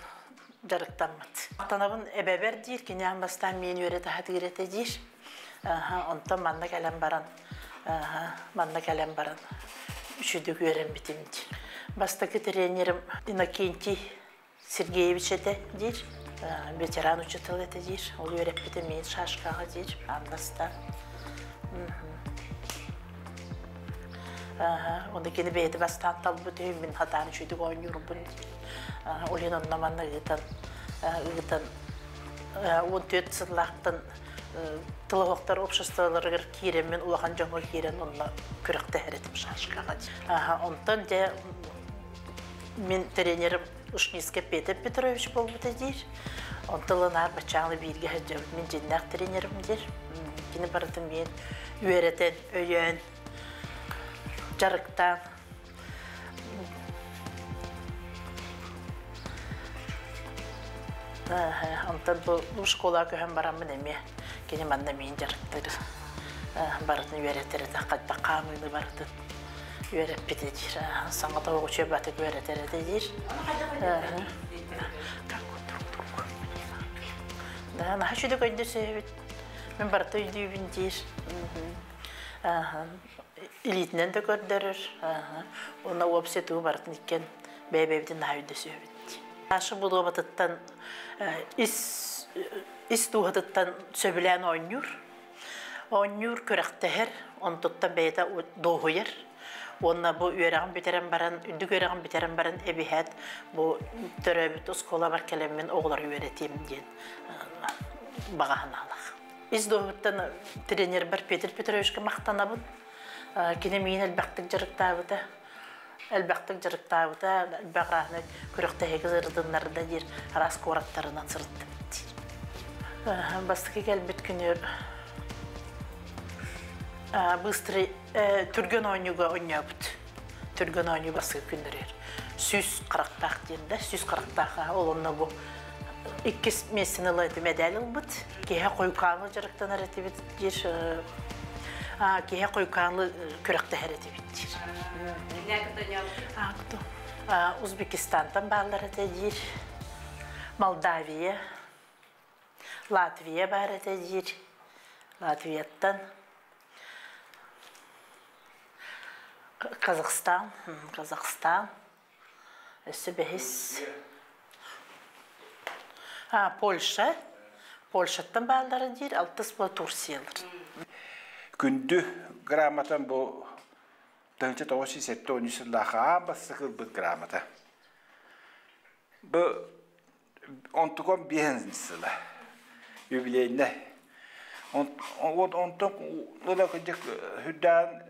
жарықтанмыд. Ақтанабын әбәбер дейір, кенен бастан мен өреті ғатығыреті дейір. Онтан манна кәлем баран. Үшіді көрен бітімді. Бастакы тренерім Иннокентий Сергеевич еді дейір. Ветеран учетыл еді дейір. Ол өреп біті мен шашқаға дейір. Андастан. Онда кені бейді бастан табы бұты мен қатаны шүйдік ойнырым бұн. Олен оннаманна ұғытын 14 сыллақтын тылығықтар обществоларығыр кейремен ұлақан жаңға кейрен онна күріқті әретім шашқаға. Онтан де мен тренерім Ушницкай Петр Петрович бол бұты дейір. Онтылынар бачаңлы бейілге әждеуіт мен женнақ тренерім дейір. Кені барытым мен үйеретін, өйен, жарықтан. Онтан бұл школа көйін барамын әме. Кені манда мен жарықтыр. Барытын үйеретері де қадба қамылы барытын. Үйереп беді дейір. Саңғыта оғычы бәтік үйеретері де дейір. Наға шүді көйді сөйбет. Мен барыты үйді үйбін дейір. Илетінен де көрдірір. Оны опсетуы барытын екен бәйбәйбден наға үйді сөйбет. Ашы бұлығы батыттан ис туғытыттан сөбілән ойнюр. Ойнюр көріқтәхір, оны тұттан бәйді доғыйыр. Онна бұл үйерағын бітерен баран, үнді көріғын бітерен баран әбіхәт, бұл түрәбіт ұскола бар кәлеммен оғылар үйеретем ден бағағын алақ. Ис доғыттан тренер бар Петр Петровичке мақтанабын. Кені мен әлбәқтік жырықтабыда. Әлбәқтік жырықтабыда, әлбәғырағыны көріқтәхегі зырдынларда дер, арас қораттарынан сырттым дер. Бастықы кәлбет күнер быстрый түрген ойнуға ойнабыд. Түрген ойну бастықы күндерер. Сүз қырықтақ дейінде, сүз қырықтаққа олынна бұл 2 месіні лайды медаль ұлбыд. Кейе қойқаңы жырықтан әрәті бет дер. Кейе қойқаңы көріқті әрәті бет дер. Узбекистантан bağlar edir, Moldaviya, Latviya bağlar edir, Latviyattan, Kazakistan, Sübehis, Polşa'dan bağlar edir, Altız bu Tursiyalar.
Gündü gramatan bu Dönce doğuşı sette oyuncularla basıkıl bir gramata. Bu ontukon bihenzinsila. Yübileyinde. Ontuk ola kıcık hüddan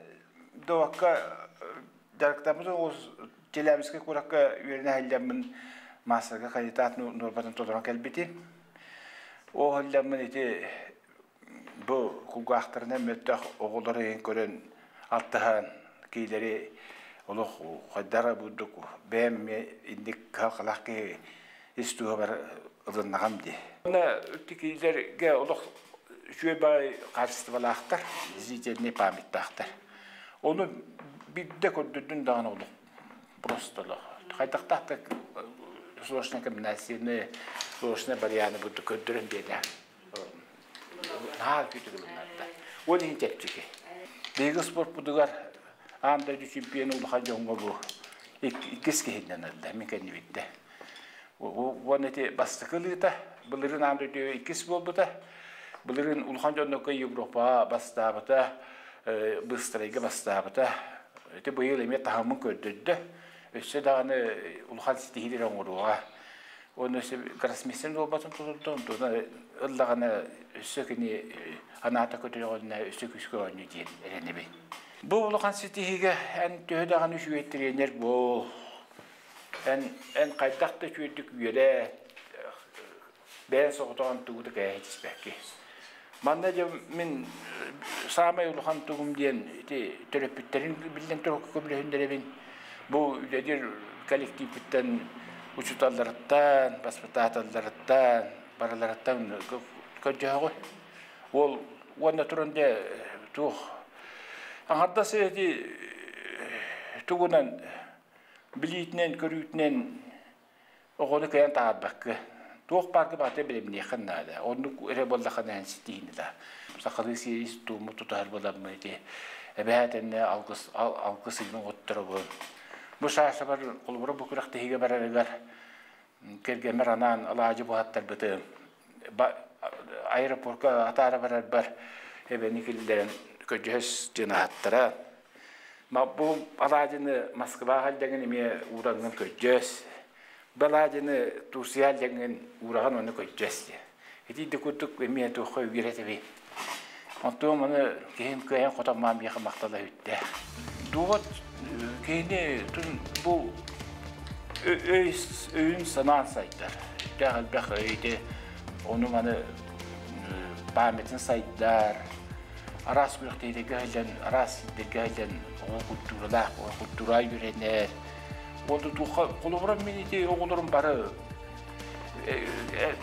doğakka darıktamızın o celemiske kurakka üyerine hallamın masaka kandidat Nurbat'ın toduran kelbeti. O hallamın iti bu kulgahtarına müttah oğulları en gören alttahan keyleri oluq qaddara budduk bem indik qalaqki istuha bar ıdınağam di. Ona ötkilerge oluq şöbay qarşısı balaqtar zitene pamitaqtar. Onu bidde kördüdün dağın oluq. Prostolo. Qaytaqtaq soşna kamnasini soşna baryanı budduk kördürün dedi. Hal kütügülmärde. Onu hintepçiki. Begi sport budugar Anda çempiyon olacak jonga bu. İkis kehinden aldı. Mekani bitti. O neti bastıklı da. Bunların anda diyor ikis oldu da. Bunların ulhan jonga Avrupa bastı da. Bıstrayga bastı da. Bu yıl emet tahammül gördü. Öse dağını ulhan stihili ranguruğa. Onu гроссмейстер болбатын турдун, туна ыллагана өссөкүни аната көтөрөгөнө өссөкүскө ден эренеби. Бу улахан ситиге эн төдөгөн үшүөттүренер бу. Эн кайдакта чүйдүк үйөрө бен соготогон тугуду кайчиспекки. Манда же мен самай улахан тугум ден төрөпүттерин билден төрөккө көбүлөндөрөбүн. Бу үдедир коллективден учуталларыттан, баспататалларыттан, бараларыттан көджөгө. Ол онда турунда тух. Аңарда сети тугунан билитнен көрүтнен огону каян таабакка. Тух паркы баты билимне ханнада. Onu эре болдаханан ситиинда. Сакалы сиис туму тутар боламы ди. Эбәтенне алгысының оттырыбы. Bu şahsı var, kuluburu bu kurakta hige beraber kergemer anan alacı bu hattar bıtı. Aeroportka atara beraber nikilden köcüz cina hattıra. Ma bu alacını Moskva halden ime uğrağın köcüz. Bu alacını Tursiya halden uğrağın onu köcüz. Hedi dikuduk ime tuğu üretebi. Ontuğum onu kehim köyen kotamam yakın maktala hütte. Doğut keyni bu öğün sanan saytlar. Dağıl bakıydı. Onu bana bahmetin saytlar. Aras kuyruktaydı gaylen, aras gaylen o kulturayı görenler. Oldu kulubura miniti oğulurum barı.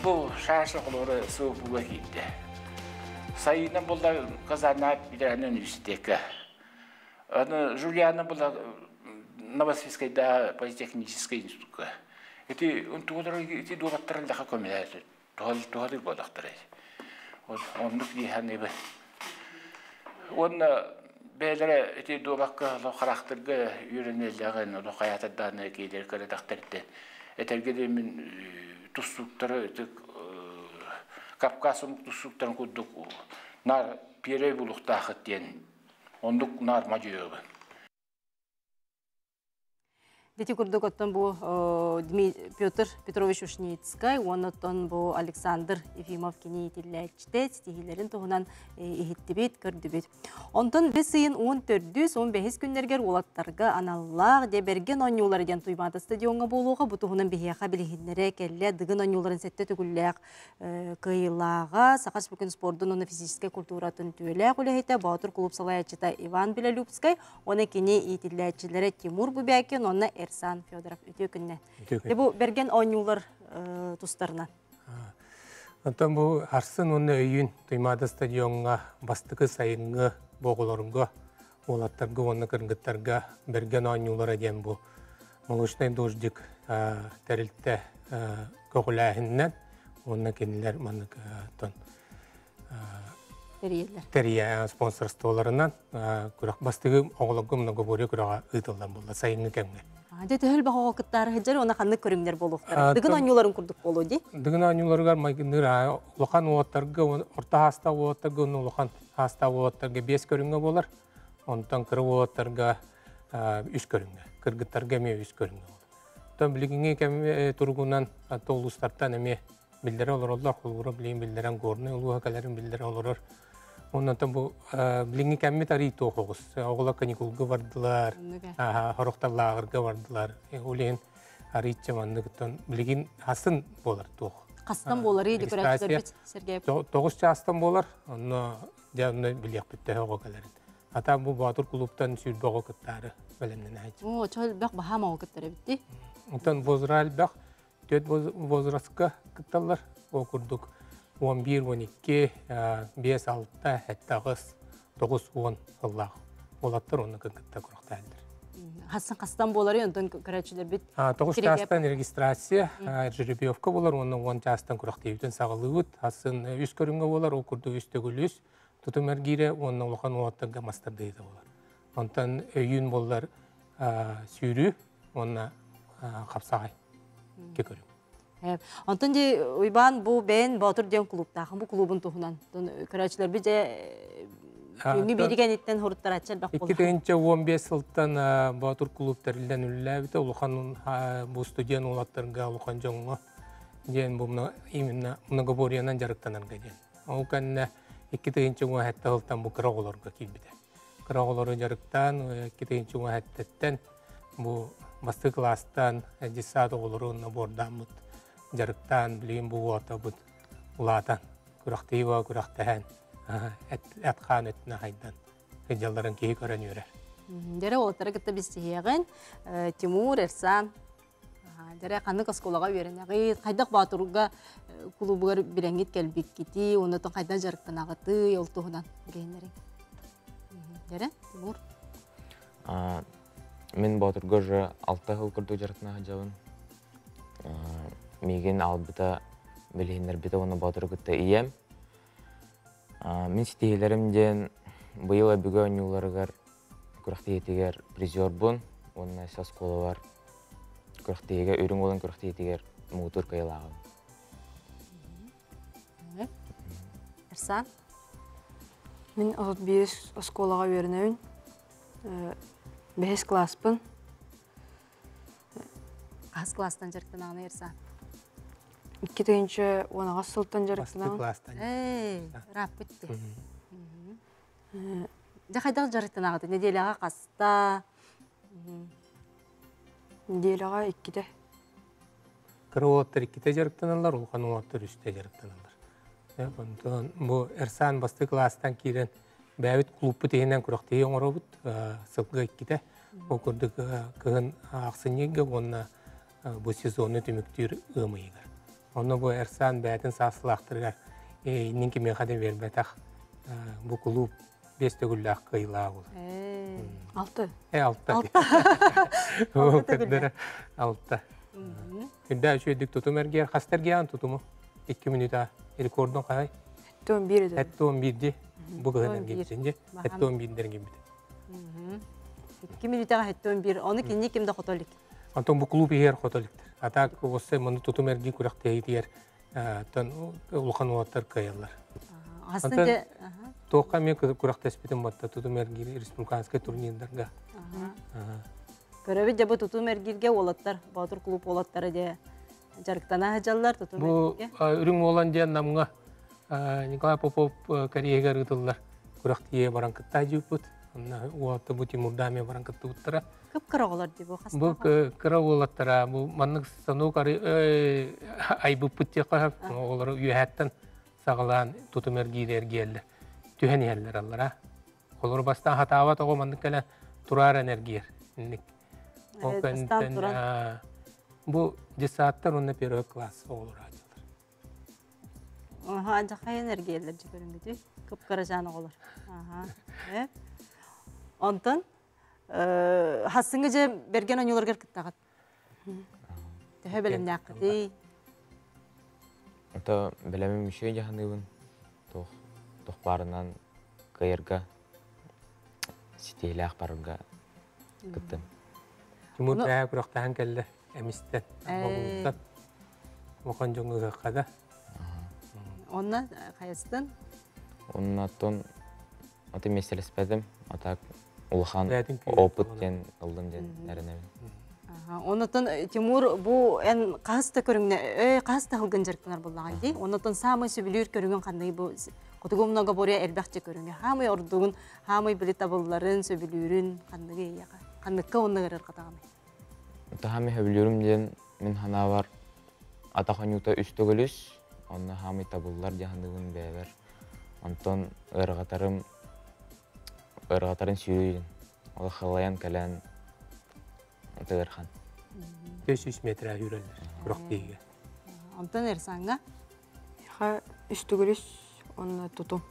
Bu şahsı kulubura sıvı buğa gitti. Sayının burada kazanıp bir tane üniversiteki. Жульяна была Новосибирская политехническая институтка. Он туда эти два тренда коммуниты. Туда года второй. Он нукли ханебе. Он бедре эти два характерга юренелеген, лохаята данные кейдер редакторды. Это где мен тусуктары, Кавказым тусуктарын кудук нар пере булуктахыт ден. Ондук нар мажыгы.
Дети курдук оттон бу Петр Петрович Ушницкай, оннотон бу Александр Ефимов кенейтилләчте, стихилерин тугунан ихиттибит, көрдүбит. Онтон бес сыйын 14-15 күннергер улаттарга аналлар деберген онюлар ден туйматы стадионга болуга бу тугунан бихияка билихиннере келле дыгын онюларын сетте түгүлләк кыйлага Сакаш бүкүн спордун оны физическая культуратын түөләк үлехите Батыр клуб салаячыта Иван Белолюбскай, оны кене итилләчиләре Тимур Бубякин, оны Эрсан Федоров өтө күнне. Бу берген онюлар тустарынан.
Антон бу арсын оны өйүн туймады стадионга бастыкы сайынгы боголорунга олаттарга оны кыргыттарга берген онюлар аден бу. Молочный дождик терилте көгүләһиннән оны кенилер манык тон Терия спонсорстволарынан күрәк бастыгы огологы много боре күрәгә ытылдан булды сайынгы кемге.
Дете хөл багы кыттары хәҗәр оны ханны көрүңнәр булуктар. Дыгын анюларын курдук болу ди.
Дыгын анюларга майгынныр лохан оттарга орта хаста оттарга лохан хаста оттарга 5 көрүнгө болар. Онтан кыры оттарга 3 көрүнгө. Кыргыттарга ме 3 көрүнгө. Тон билигиңе кем тургунан толустартан эме билдере олорлар холура билин билдерен горны улуга каларын билдере олорор. Ondan bu bilingi kemmi tarihi toğuz. Oğula kanikulga vardılar, horoktallarga vardılar. Ulen arıçça mandıktan biligin hasın bolar toğ.
Kastan bolar idi körekçiler bit Sergey.
Toğuzça hastan bolar. Onu devne bilyak bitti hoğakaların. Hatta bu Batır klubtan sürbe hoğakatları belemden hacı.
O çal bak bahama hoğakatları bitti.
Ondan bozral bak dört bozraska kıttallar o kurduk. 11, 12, 5, 6, 7, 9, 10 yıllar. Olattır onu kınkıtta kuraqtaydır.
Hassan kastan boları ondan körekçiler bit.
9 çastan registrasiya, жеребьевка болар, onun 10 çastan kuraqtayıbıdın sağılıbıd. Hassan üst körünge bolar, o kurdu üstegülüs. Tutum ergire, onun olağan olattırga mastardaydı bolar. Ondan öyün bolar sürü, ona kapsağay kekörüm.
Ondan de uyban bu ben Batır diyen klubda, bu klubun tuğunan. Körekçiler bize ünlü birigen itten horutlar açar bak bolar.
2015 yıldan Batır klublarından ünlü bite, uluğan bu stüdyen olatlarga uluğan jonga диэн бу именно многоборьянан жарыктанарга диэн. Ол канна 2-нче уәһәттә һылтан бу кыраголорга килбите. Кыраголоры жарыктан 2-нче уәһәттән бу басты класстан 10 оголорун набордан бут жарыктан билген бу ота бут улатан курактыйва курактаһан атхан этне хайдан жалларын кии көрөн үрер.
Дере олтара кытта бистиһиэгин Тимур Эрсан дере канны осколага үйренеги кайдак батурга клубугар билеңит келбик кити онотон кайдан жарыктанагыты олтуһунан гейнерин. Дере Тимур
Мен батурга же 6 жыл кырдуу жарыктанага жабын. Меген албыта билгендер бите оны батургытта ием. Мен ситейлеримден быйыл бүгө ойнуларыгар күрактиетигер призер бун. Онна сас колу бар. Күрактиеге өрүң болон күрактиетигер мутур кайлагын.
Эрсан
Мен азот бес осколага үйренебин. 5 класспын.
Кас класстан жарыктанаганы Эрсан.
2-нче онага сылтан жарыктанаган.
Класстан.
Раппытты. Да кайдак жарыктанагыты неделяга каста.
Неделяга 2-те.
Кыроттар 2-те жарыктаналар, улхан оттар 3-те жарыктаналар. Онтон бу Эрсан басты класстан кирен бәбит клубы тегенен күрактыйы оңоробут сылга 2-те. Ол көрдүк кыгын аксынеге онна бу сезонны түмүктүр ымыйгар. Онна бу Эрсан бәтин саслактыргар нинки мехаде бербетах бу клуб 5 төгүллак кыйла бул.
6.
6. Ол кырдыр 6. Күндө үшөдүк тутумергер хастергян тутуму 2 минута рекордун кай.
11.
11 bu kadar geçince hatta 11'den gibi.
2 minutага hatta 11. Onu kinni kimde hotolik.
Anton bu klubu yer hotoliktir. Atak olsa bunu tutum ergi kurakta yer. Tan ulkan otar kayallar.
Aslında
toqa men kurakta spedim batta tutum ergi respublikanska turnirlerga.
Köröbü de bu tutum ergilge olatlar, Batur klub olatları diye жарыктана хаҗаллар tutum ergilge.
Bu ürün olan diye namga Николай Попов Кореяга рыдылар. Курактие баранкытта жупут. Уатты бу Тимурдаме баранкытты уттара.
Кып кыраголар деп хаста.
Бу кыраголаттара бу маннык станок айбы путтека олар үйәттен сагалан тутумергилер келди. Түһен еллер аллара. Олар бастан хатава того маннык келе турар энергия. Ол кантен бу десаттар онна первый класс олар.
Aha, ancak enerjiler çıkarın gibi. Kıpkıracağını olur. Aha, evet. Ondan, hasıngıca bergen oynuyorlar gerçekten. Daha bilim ne yaptı?
Ota bilemem bir şey jahanıbın. Toh barından kayırga siteyle akbarga gittim.
Timur da kuraktan kelle emisten. Ama bu konjongu kada.
Onunla kayasın?
Ondan ata meselespedim. Ata ulhan oputken aldım den erenemin.
Ondan Timur bu en kasta körünge, kasta hılgın jarıklar bullagan di. Ondan samay sübülür körüngen kanday bu kutugumnaga borya elbaqçı körünge. Hamay ordugun, hamay bilet tabulların sübülürün kanday ya. Kandıkka onunla garar katağamay.
Ata hamay sübülürüm den min hana var. Ata hanyuta üstөгülüs. Onna hamay tabullar jahanıbın beber. Ondan ırgatарын sürüyün. O xalayan kalen tığırxan.
500 metre yürürler. Kuraktiğe.
Ondan Ersan'a?
Ha, üstügülüs onu tutum.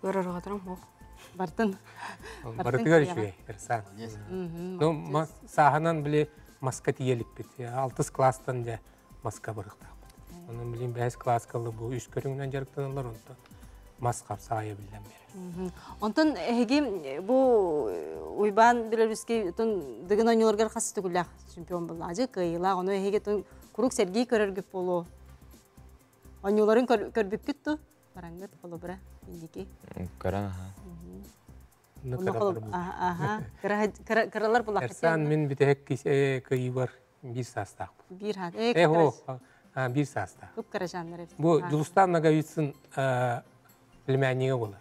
Irgatırım o.
Bartın.
Bartıgar işi Ersan. No, sahanan bile maska tiyelik bit. 6 klastan da maska barıqta. Onun bileyim 5 klas kalı bu 3 körüngden jarıktanırlar ondan. Maskap sahaya bilen beri.
Ondan hegim bu uyban Belaruski dıgın oynuyorlar kastı güllak şampiyon bulacı kıyla onu hege kuruk sergi körergüp bolu. Oynuyorların körbük küttü. Barangır bolu bıra indiki.
Karan aha.
Ne karalar bu?
Aha. Karalar bulak.
Ersan min bir tek kıyı var bir sastak.
Bir hat.
Ho bir sasta.
Көп каражандар эбит.
Bu Julustan Nagavitsin bilmeniye bola.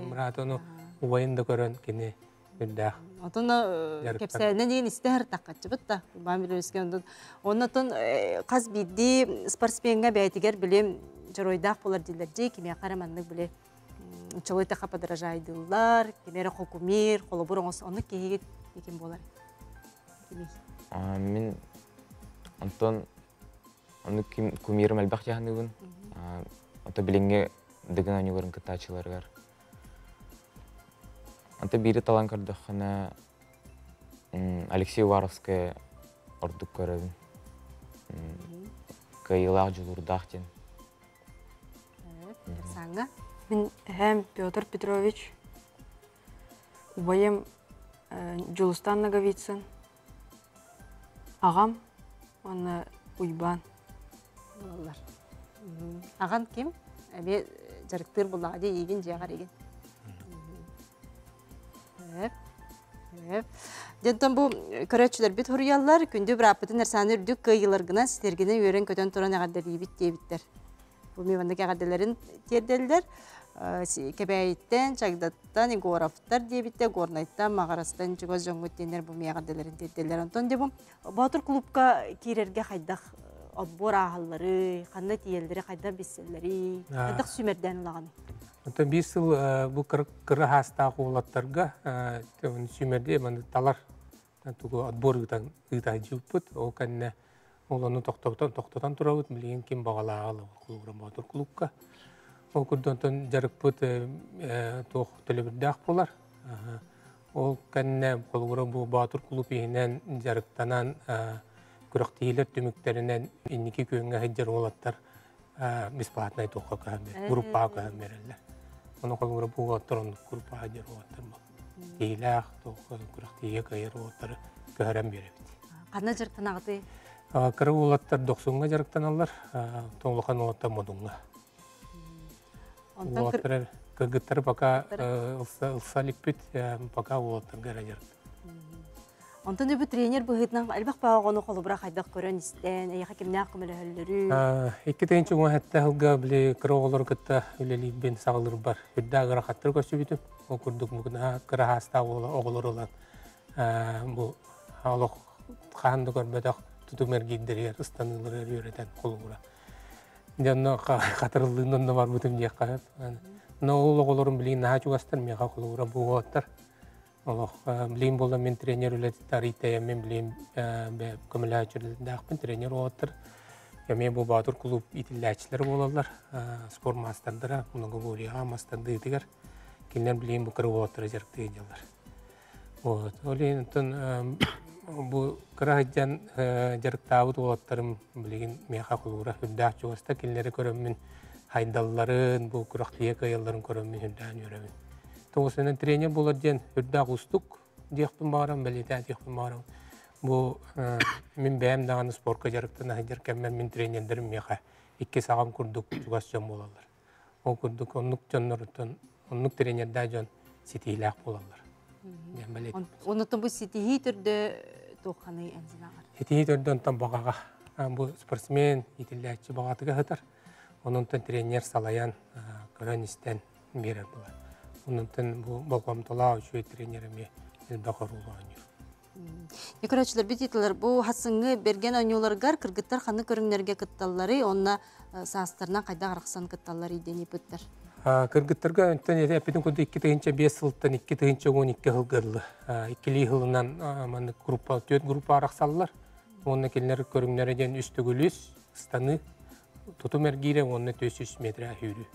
Murat onu ubayında görön kini bildah.
Отон кепсәлене дейін истәр таққатчы бұтта. Бамир өскен. Оннатын қаз бидді спортсменға бәйтігер білем жыройдақ болар дейлер. Жей кеме қараманлық біле чолойта қапа дыражайдылар, кемері қокумир, қолы бұрын оны кейгет екен болар.
Мен Антон оны кумирім әлбәқ жағынығын. Ото біліңге дігін анюларын кітачыларғар. Анта бири талан кардахана Алексей Уваровская ордук көрөбүн. Кайылак жулурдактен.
Саңа?
Мен һәм Петр Петрович убайым Жулустан Наговицын. Ағам оны уйбан.
Болар. Ағам кем? Әбе жарықтыр бұлады еген жағар еген. Дентон бұл көрәтшілер бит хұрыялар, күнді бір апытын әрсаны үрдік қайыларғына сіздергені өрен көтен тұран ағаддар ебіт дейбіттер. Бұл мейвандық ағаддаларын терделдер, кәбәйттен, чагдаттан, ғорафтар дейбіттер, ғорнайттан, мағарастан, жүгөз жоңғыттенер бұл мей ағаддаларын терделдер. Антон де бұл Батыр клубқа кейлерге қайдақ отбор ағалары, қандай тиелдері, қайда беселері, қайдақ сүмерден ұлағаны.
Ото bir yıl bu kırı hasta oğlatlarga sümerde bana talar tuğu adbor gıda cüpüt o kanne oğlanı toktatan turavut bilin kim bağla ağlı kulügram Batır kulüpka o kurdan jarıpıt toğ telebirdak polar o kanne kulügram bu Batır kulüpünden jarıktanan kuraktiler tümüklerinden inniki köyüne heccar oğlatlar besplatnay toğ kahmer grupa kahmerler. Onu kalır bu oturun grupa hacer otur mu? Diğer kuraktiye kayır otur gören biri.
Kanna jarıktan ağdı?
Kırı oğlatlar 90'a jarıktan alır, toğlukan oğlatlar modunga. Oğlatlar kırgıtları baka ılsalik bit, baka oğlatlar gara jarıktan.
Ondan da bu trener bu hıtnan albaq bağı onu qolu bırak aydaq görən istən, ayağa kimnə haqqımı ləhəlləri.
İki təyinçi onu hətta hılga bile kıra oğları kıtta üleli ben sağılır bar. Hüdda qıra qattır kösü bitim. O kurduk mugna kıra hasta oğları olan. Bu ağlıq qandı görmədak tutum ergiddir ıstanılır öyreten qolu bıra. Janna qatırıldığından da var bitim diye qahab. Ne oğların bileyin naha çugastar meqa qolu bıra bu oğattar. Allah bileyim bolla men trener ülettarite men bileyim be komülatörlerde akpın trener oğatır. Ya men bu Batır kulüp itilläçiler bolallar. Spor masterlara bunu goliya master deydiler. Kimler bileyim bu kırı oğatır jarık deydiler. O öyleyinten bu kırahcan jarık tavut oğatırım bileyim meha kulura hüdda çoğasta kimleri körömün haydalların bu kuraktiye kayalların körömün hüddan yöremin. Toğusenen trener bolarken hürdağ ustuk diyekpin bağıram, belirten diyekpin bağıram. Bu min bəyəm dağını sporka jarıqtın ahıjarken min trenerlerim meqa. İki sağam kurduk, çugascan bolarlar. O kurduk, onluk canlarıtın, onluk trenerda can sitihilaq bolarlar.
Ondan bu sitihi türde toğanı enzin ağır.
Sitihi türde ondan bağağa. Bu sportsmen itilläçi bağatıga hıtar. Ondan trener salayan kören isten verir bular. Ondan bu balkamtala şu trenerime elbaqar olanıyor.
Yıkıraçlar bititler bu hasıngı bergen oynuyorlar kırgıtlar xanı körünlerge kıttalları onna sağıstarına kayda qaraqsan kıttalları ideni pıttar.
Kırgıtlarga önten ede epidin kudu 2 tığınca 5 yıldan 2 tığınca 12 yıl gırlı. 2 yılından grupa, 4 grupa araqsallar. Onna kelinler körünlere den üstü gülüs, stanı tutum ergire onna 400 metre hürü.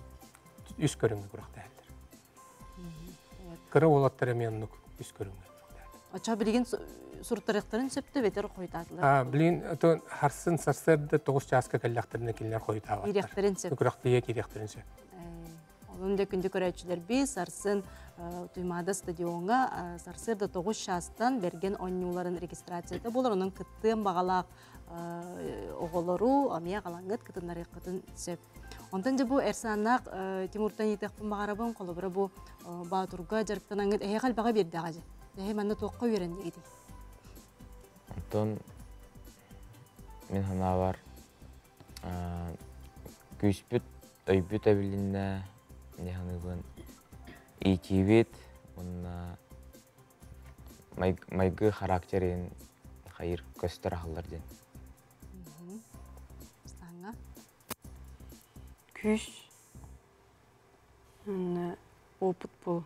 Üst körünge kuraqta eldir. Kırı oğlatları meyannuk üst körünge.
Açığa bilgin surtarıqların söptü beter koytadılar.
Bilin, harsın sarsırda 9 çaska kellaqtırına kelinler koytadılar.
İrekterin söp.
Kuraqtiye kirekterin söp.
Onun da kündü körəçilər biz sarsın Tuymada stadionga sarsırda 9 şastan bergen oynuların registrasiyada bolar. Onun kıttığın bağalaq oğulları, amiya qalangıt kıtınları kıtın söp. Ondan da bu ersanaq Timur'tan yeteqpin bağarabın qolubura bu Baturga jarıqtanangıt eğal bağa berdi ağacı. Hemen de toqqa öğrendi gidi.
Ondan men hana var Күспүт, өйбүт әбілінне, неханығын икибит, онна майгы характерин хайыр көстер ақылдар ден.
Саңа?
Күш. Опыт бол.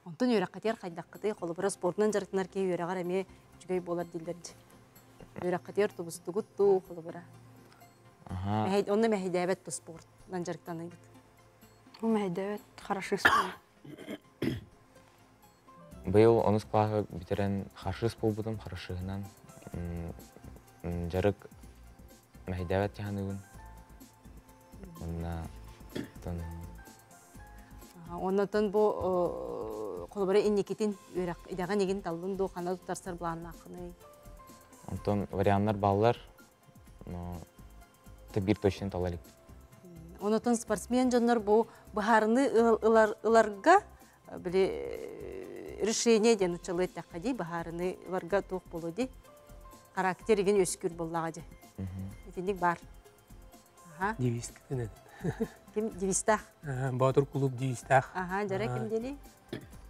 Онтон үйрек қатер қайдаққыды, қолы бұра спортынан жарықтынар кей үйреғар әме жүгей болар дейлерді. Үйрек қатер тұбысты құтты, қолы бұра. Онна мәхейдәбет бұл спортынан жарықтан айдыд.
Ол мәхейдәбет, қарашы спорт.
Бұл 10 классы бітерен қаршыс бол бұдым, қарашығынан жарық мәхейдәбет жағанығын.
Оннан бұл қолы бұра иннекетін үйрек идаған еген талын до қана тұтарсар бұланын ақыны.
Онтон варианттар балалар, бір точно талалик.
Онотон спортсмен жандар бұл бұхарыны ыларға решение ден ұчалы әттәққа дей, бұхарыны ыларға тоқ болу дей, характеріген өскүр болуға дей. Етендік бар.
Девист кітінен.
Кім? Девистақ?
Батыр клуб девистақ.
Жара кім дели?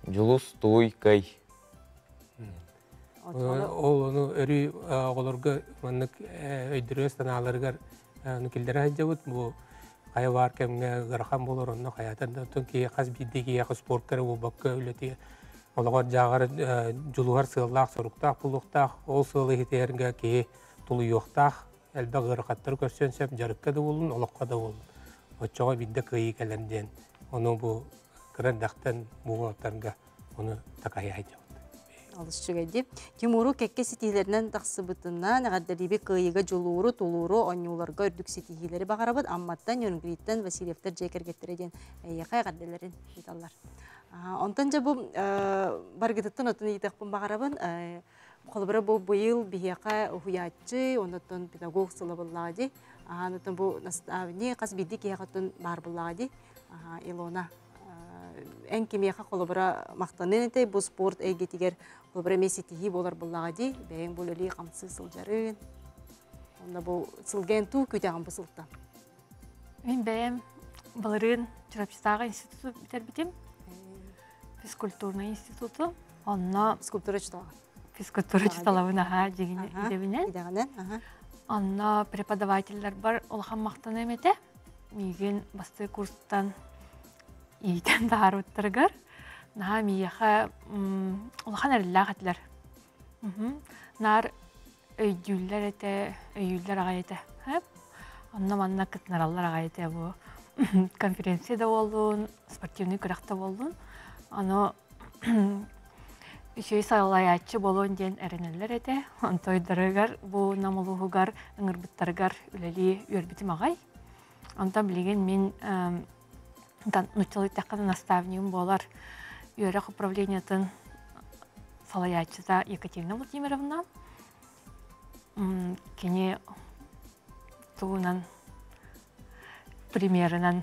Жұлыс, той, кай.
Ол оны өрі оғылырға маннық өйдірі станаларығар нүкелдері әйдеуіт. Бұл қая бар кәміне ғырқан болыр, оны қаятын. Кей қаз бейді кей спорт кәрі ол баққа өлеті. Олығар жағар жұлығар сығылақ, сұрықтақ, бұлықтақ, ол сығылы хетерінге кей тұлы yoқтақ. Әлбә ғырқаттар көрсенсеп, жарыққа да болын, олыққа да болын. Отчоға бейді қиы кәлемден. Оны бұл қырандақтан бұғылықтарға оны тақайы әйдеуіт.
Алыс жүгәді. Тимуру кәкке сетихилерінен тақсы бұтыннан, ғаддарибе қиыға жолуыру, толуыру, онюларға үрдік сетихилері бағарабыд, амматтан, Йонгриттен, Васильевтер жекер кеттереден әйеқай ғаддаларын еталар. Онтан жа бұл баргететтен отын етіқпін бағарабын, қолыбыра бұл бұйыл бейеқа ұхуятчы, онытын педагог сылы бұллағады, онытын бұл наставне қаз бейді кейқатын бар бұллағады, Илона. Ән кемеға қолыбыра мақтанын әтей, бұл спорт әйгетігер қолыбыра месетігі болар бұллағады, бәйін бұл өлі қамсы сылжарын. Онда бұл сылген ту көтеған бұл сылтта.
Мен бәйім бұлырын Чурапчыстағы институты бітер бітем. Физкультурный институты. Онна
физкультура чыталған.
Физкультура чыталабын аға дегенен. Онна преподавательдер бар олған мақтан әметі. Меген басты курстан ийтен дағар өттіргір. Наға мейеға олған әрілі ағатылар. Нар өйдюллер әті, өйдюллер аға әті. Онна манна кытнаралар аға әті бұл. Конференцияда болуын, спортивный күрақта болуын. Аны үшей сайлаячы болуын ден әрінелер әті. Онтойдарығар, бұл намылуғығар, ыңырбыттарығар үләлі өрбітім ағай. Онтан білеген мен нұчалы тәққаны наставниум болар үйерек управлениятын салаячыда Екатерина Владимировна. Кене туғынан примерынан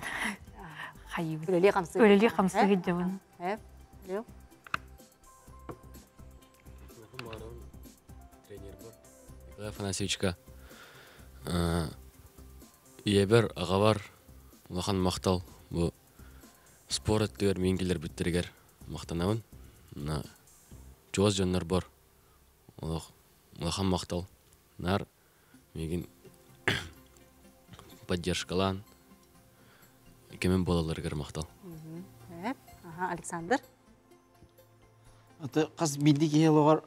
қайып. Өлелі қамсы гиддеуін.
Тренер бар. Николай Афанасьевичка. Ебер аға бар. Улахан мақтал. Бұл спорт түгер менгелер бүттірігер мақтанауын. Жоғыз жонлар бар. Улахан мақтал. Нар меген поддержкалан. Кемен болаларығыр мақтал.
Александр?
Қаз білді кейел оғар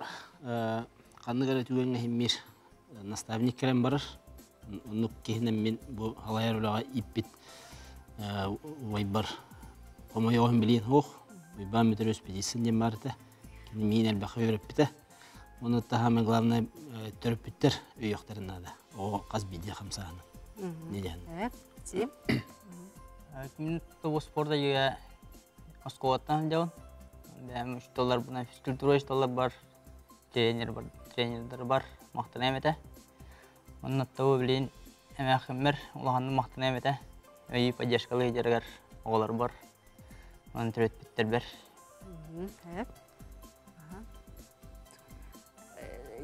қанды ғара түгенге хеммер наставник керен барыр. Онық кейінен мен бұл халайар олаға иппет вайбар. Омай оғын білейін оқ. Вайбан мүтір өспедесін ден барыды. Мен әлбақы өріп біті. Оны тағамен главный түріп біттір өйіқтарына да. Оға қаз білді қамсағаны. Неден?
Мен бұл спорта еге Москваттан жауын. $3 бұна физкультура $3 бар. Тренердер бар. Мақтан әметі. Оның аттауы білейін әмәқіммір. Олағанның мақтан әметі. Өйі поддержкалы едергер оғылар бар. Оның түрет біттер бір.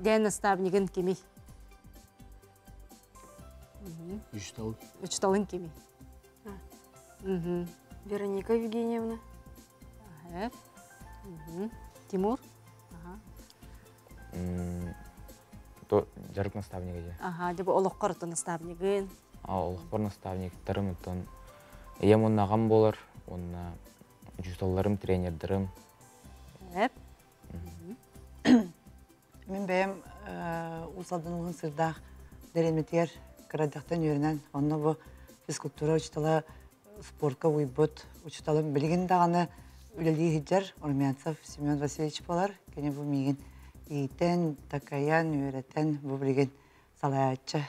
Дән наставнигін кемей?
3
3 талын кеми.
Вероника Евгеньевна.
Тимур.
То жарык наставниги же.
Деп олоққар ұты наставнигін.
Олоққар наставниктарым ұтын. Ем оннаған болар, онна жүсталларым, тренердерім.
Мен бәйім ұсалдан ұлғын сырдақ дәреметер қырадақтан өрінен. Онна бұл физкультура учтала спортқа уйбыт, учталым білген дағаны үлелі хиджар Урмянцев Семен Васильевич болар. Кені бұл меген ийтен, такаян, өретен бұл білген салаятчы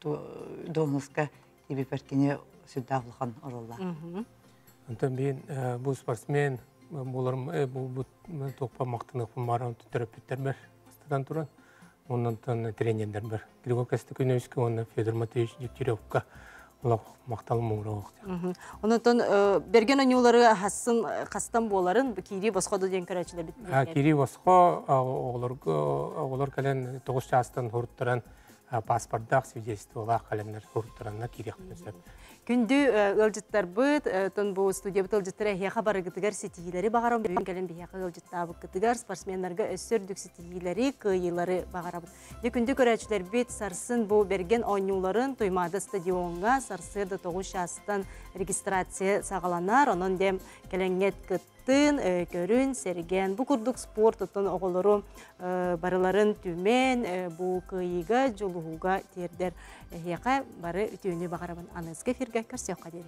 доғыныска ебі пәркене сүрдақ ұлған орылла.
Онтан мен бұл спортсмен боларым бұл тоқпа мақтынық бұмарам терапевттер бар астадан тұран. Оннан тренерлер бар. Григорий Костюковский, онна Федор Матвеевич Дегтяревка. Олар мақталым мұңыра оқты.
Онтан берген ойнулары қастан боларын кейри босқоды ден көрәчілер бітмейді?
Кейри босқо олар кәлен 9 жастан ұрыттыран паспорттақ свидетельствоға қаленлер ұрыттыранна кейри қынысып.
Күнді өлжіттар бұд, бұл студия бұд өлжіттары әйеға бары күтігер сетігілері бағарам. Бүгін кәлін бейеға өлжіттабы күтігер спортсменларға өссөрдік сетігілері қиылары бағарабыд. Күнді көрәчілер бет сарсын бұл берген ойнуларын тоймады стадионға сарсырды 9 жастан регистрация сағаланар. Онын дем кәлінгет күттін, көрін, серген. Бұл күрдік спорт ұтын оғылыру барыларын түмен, бұл қиыға, жолуға тердер. Әйеға бары үтеуіне бағарабын. Анызғы фирге көрсеуқа дері.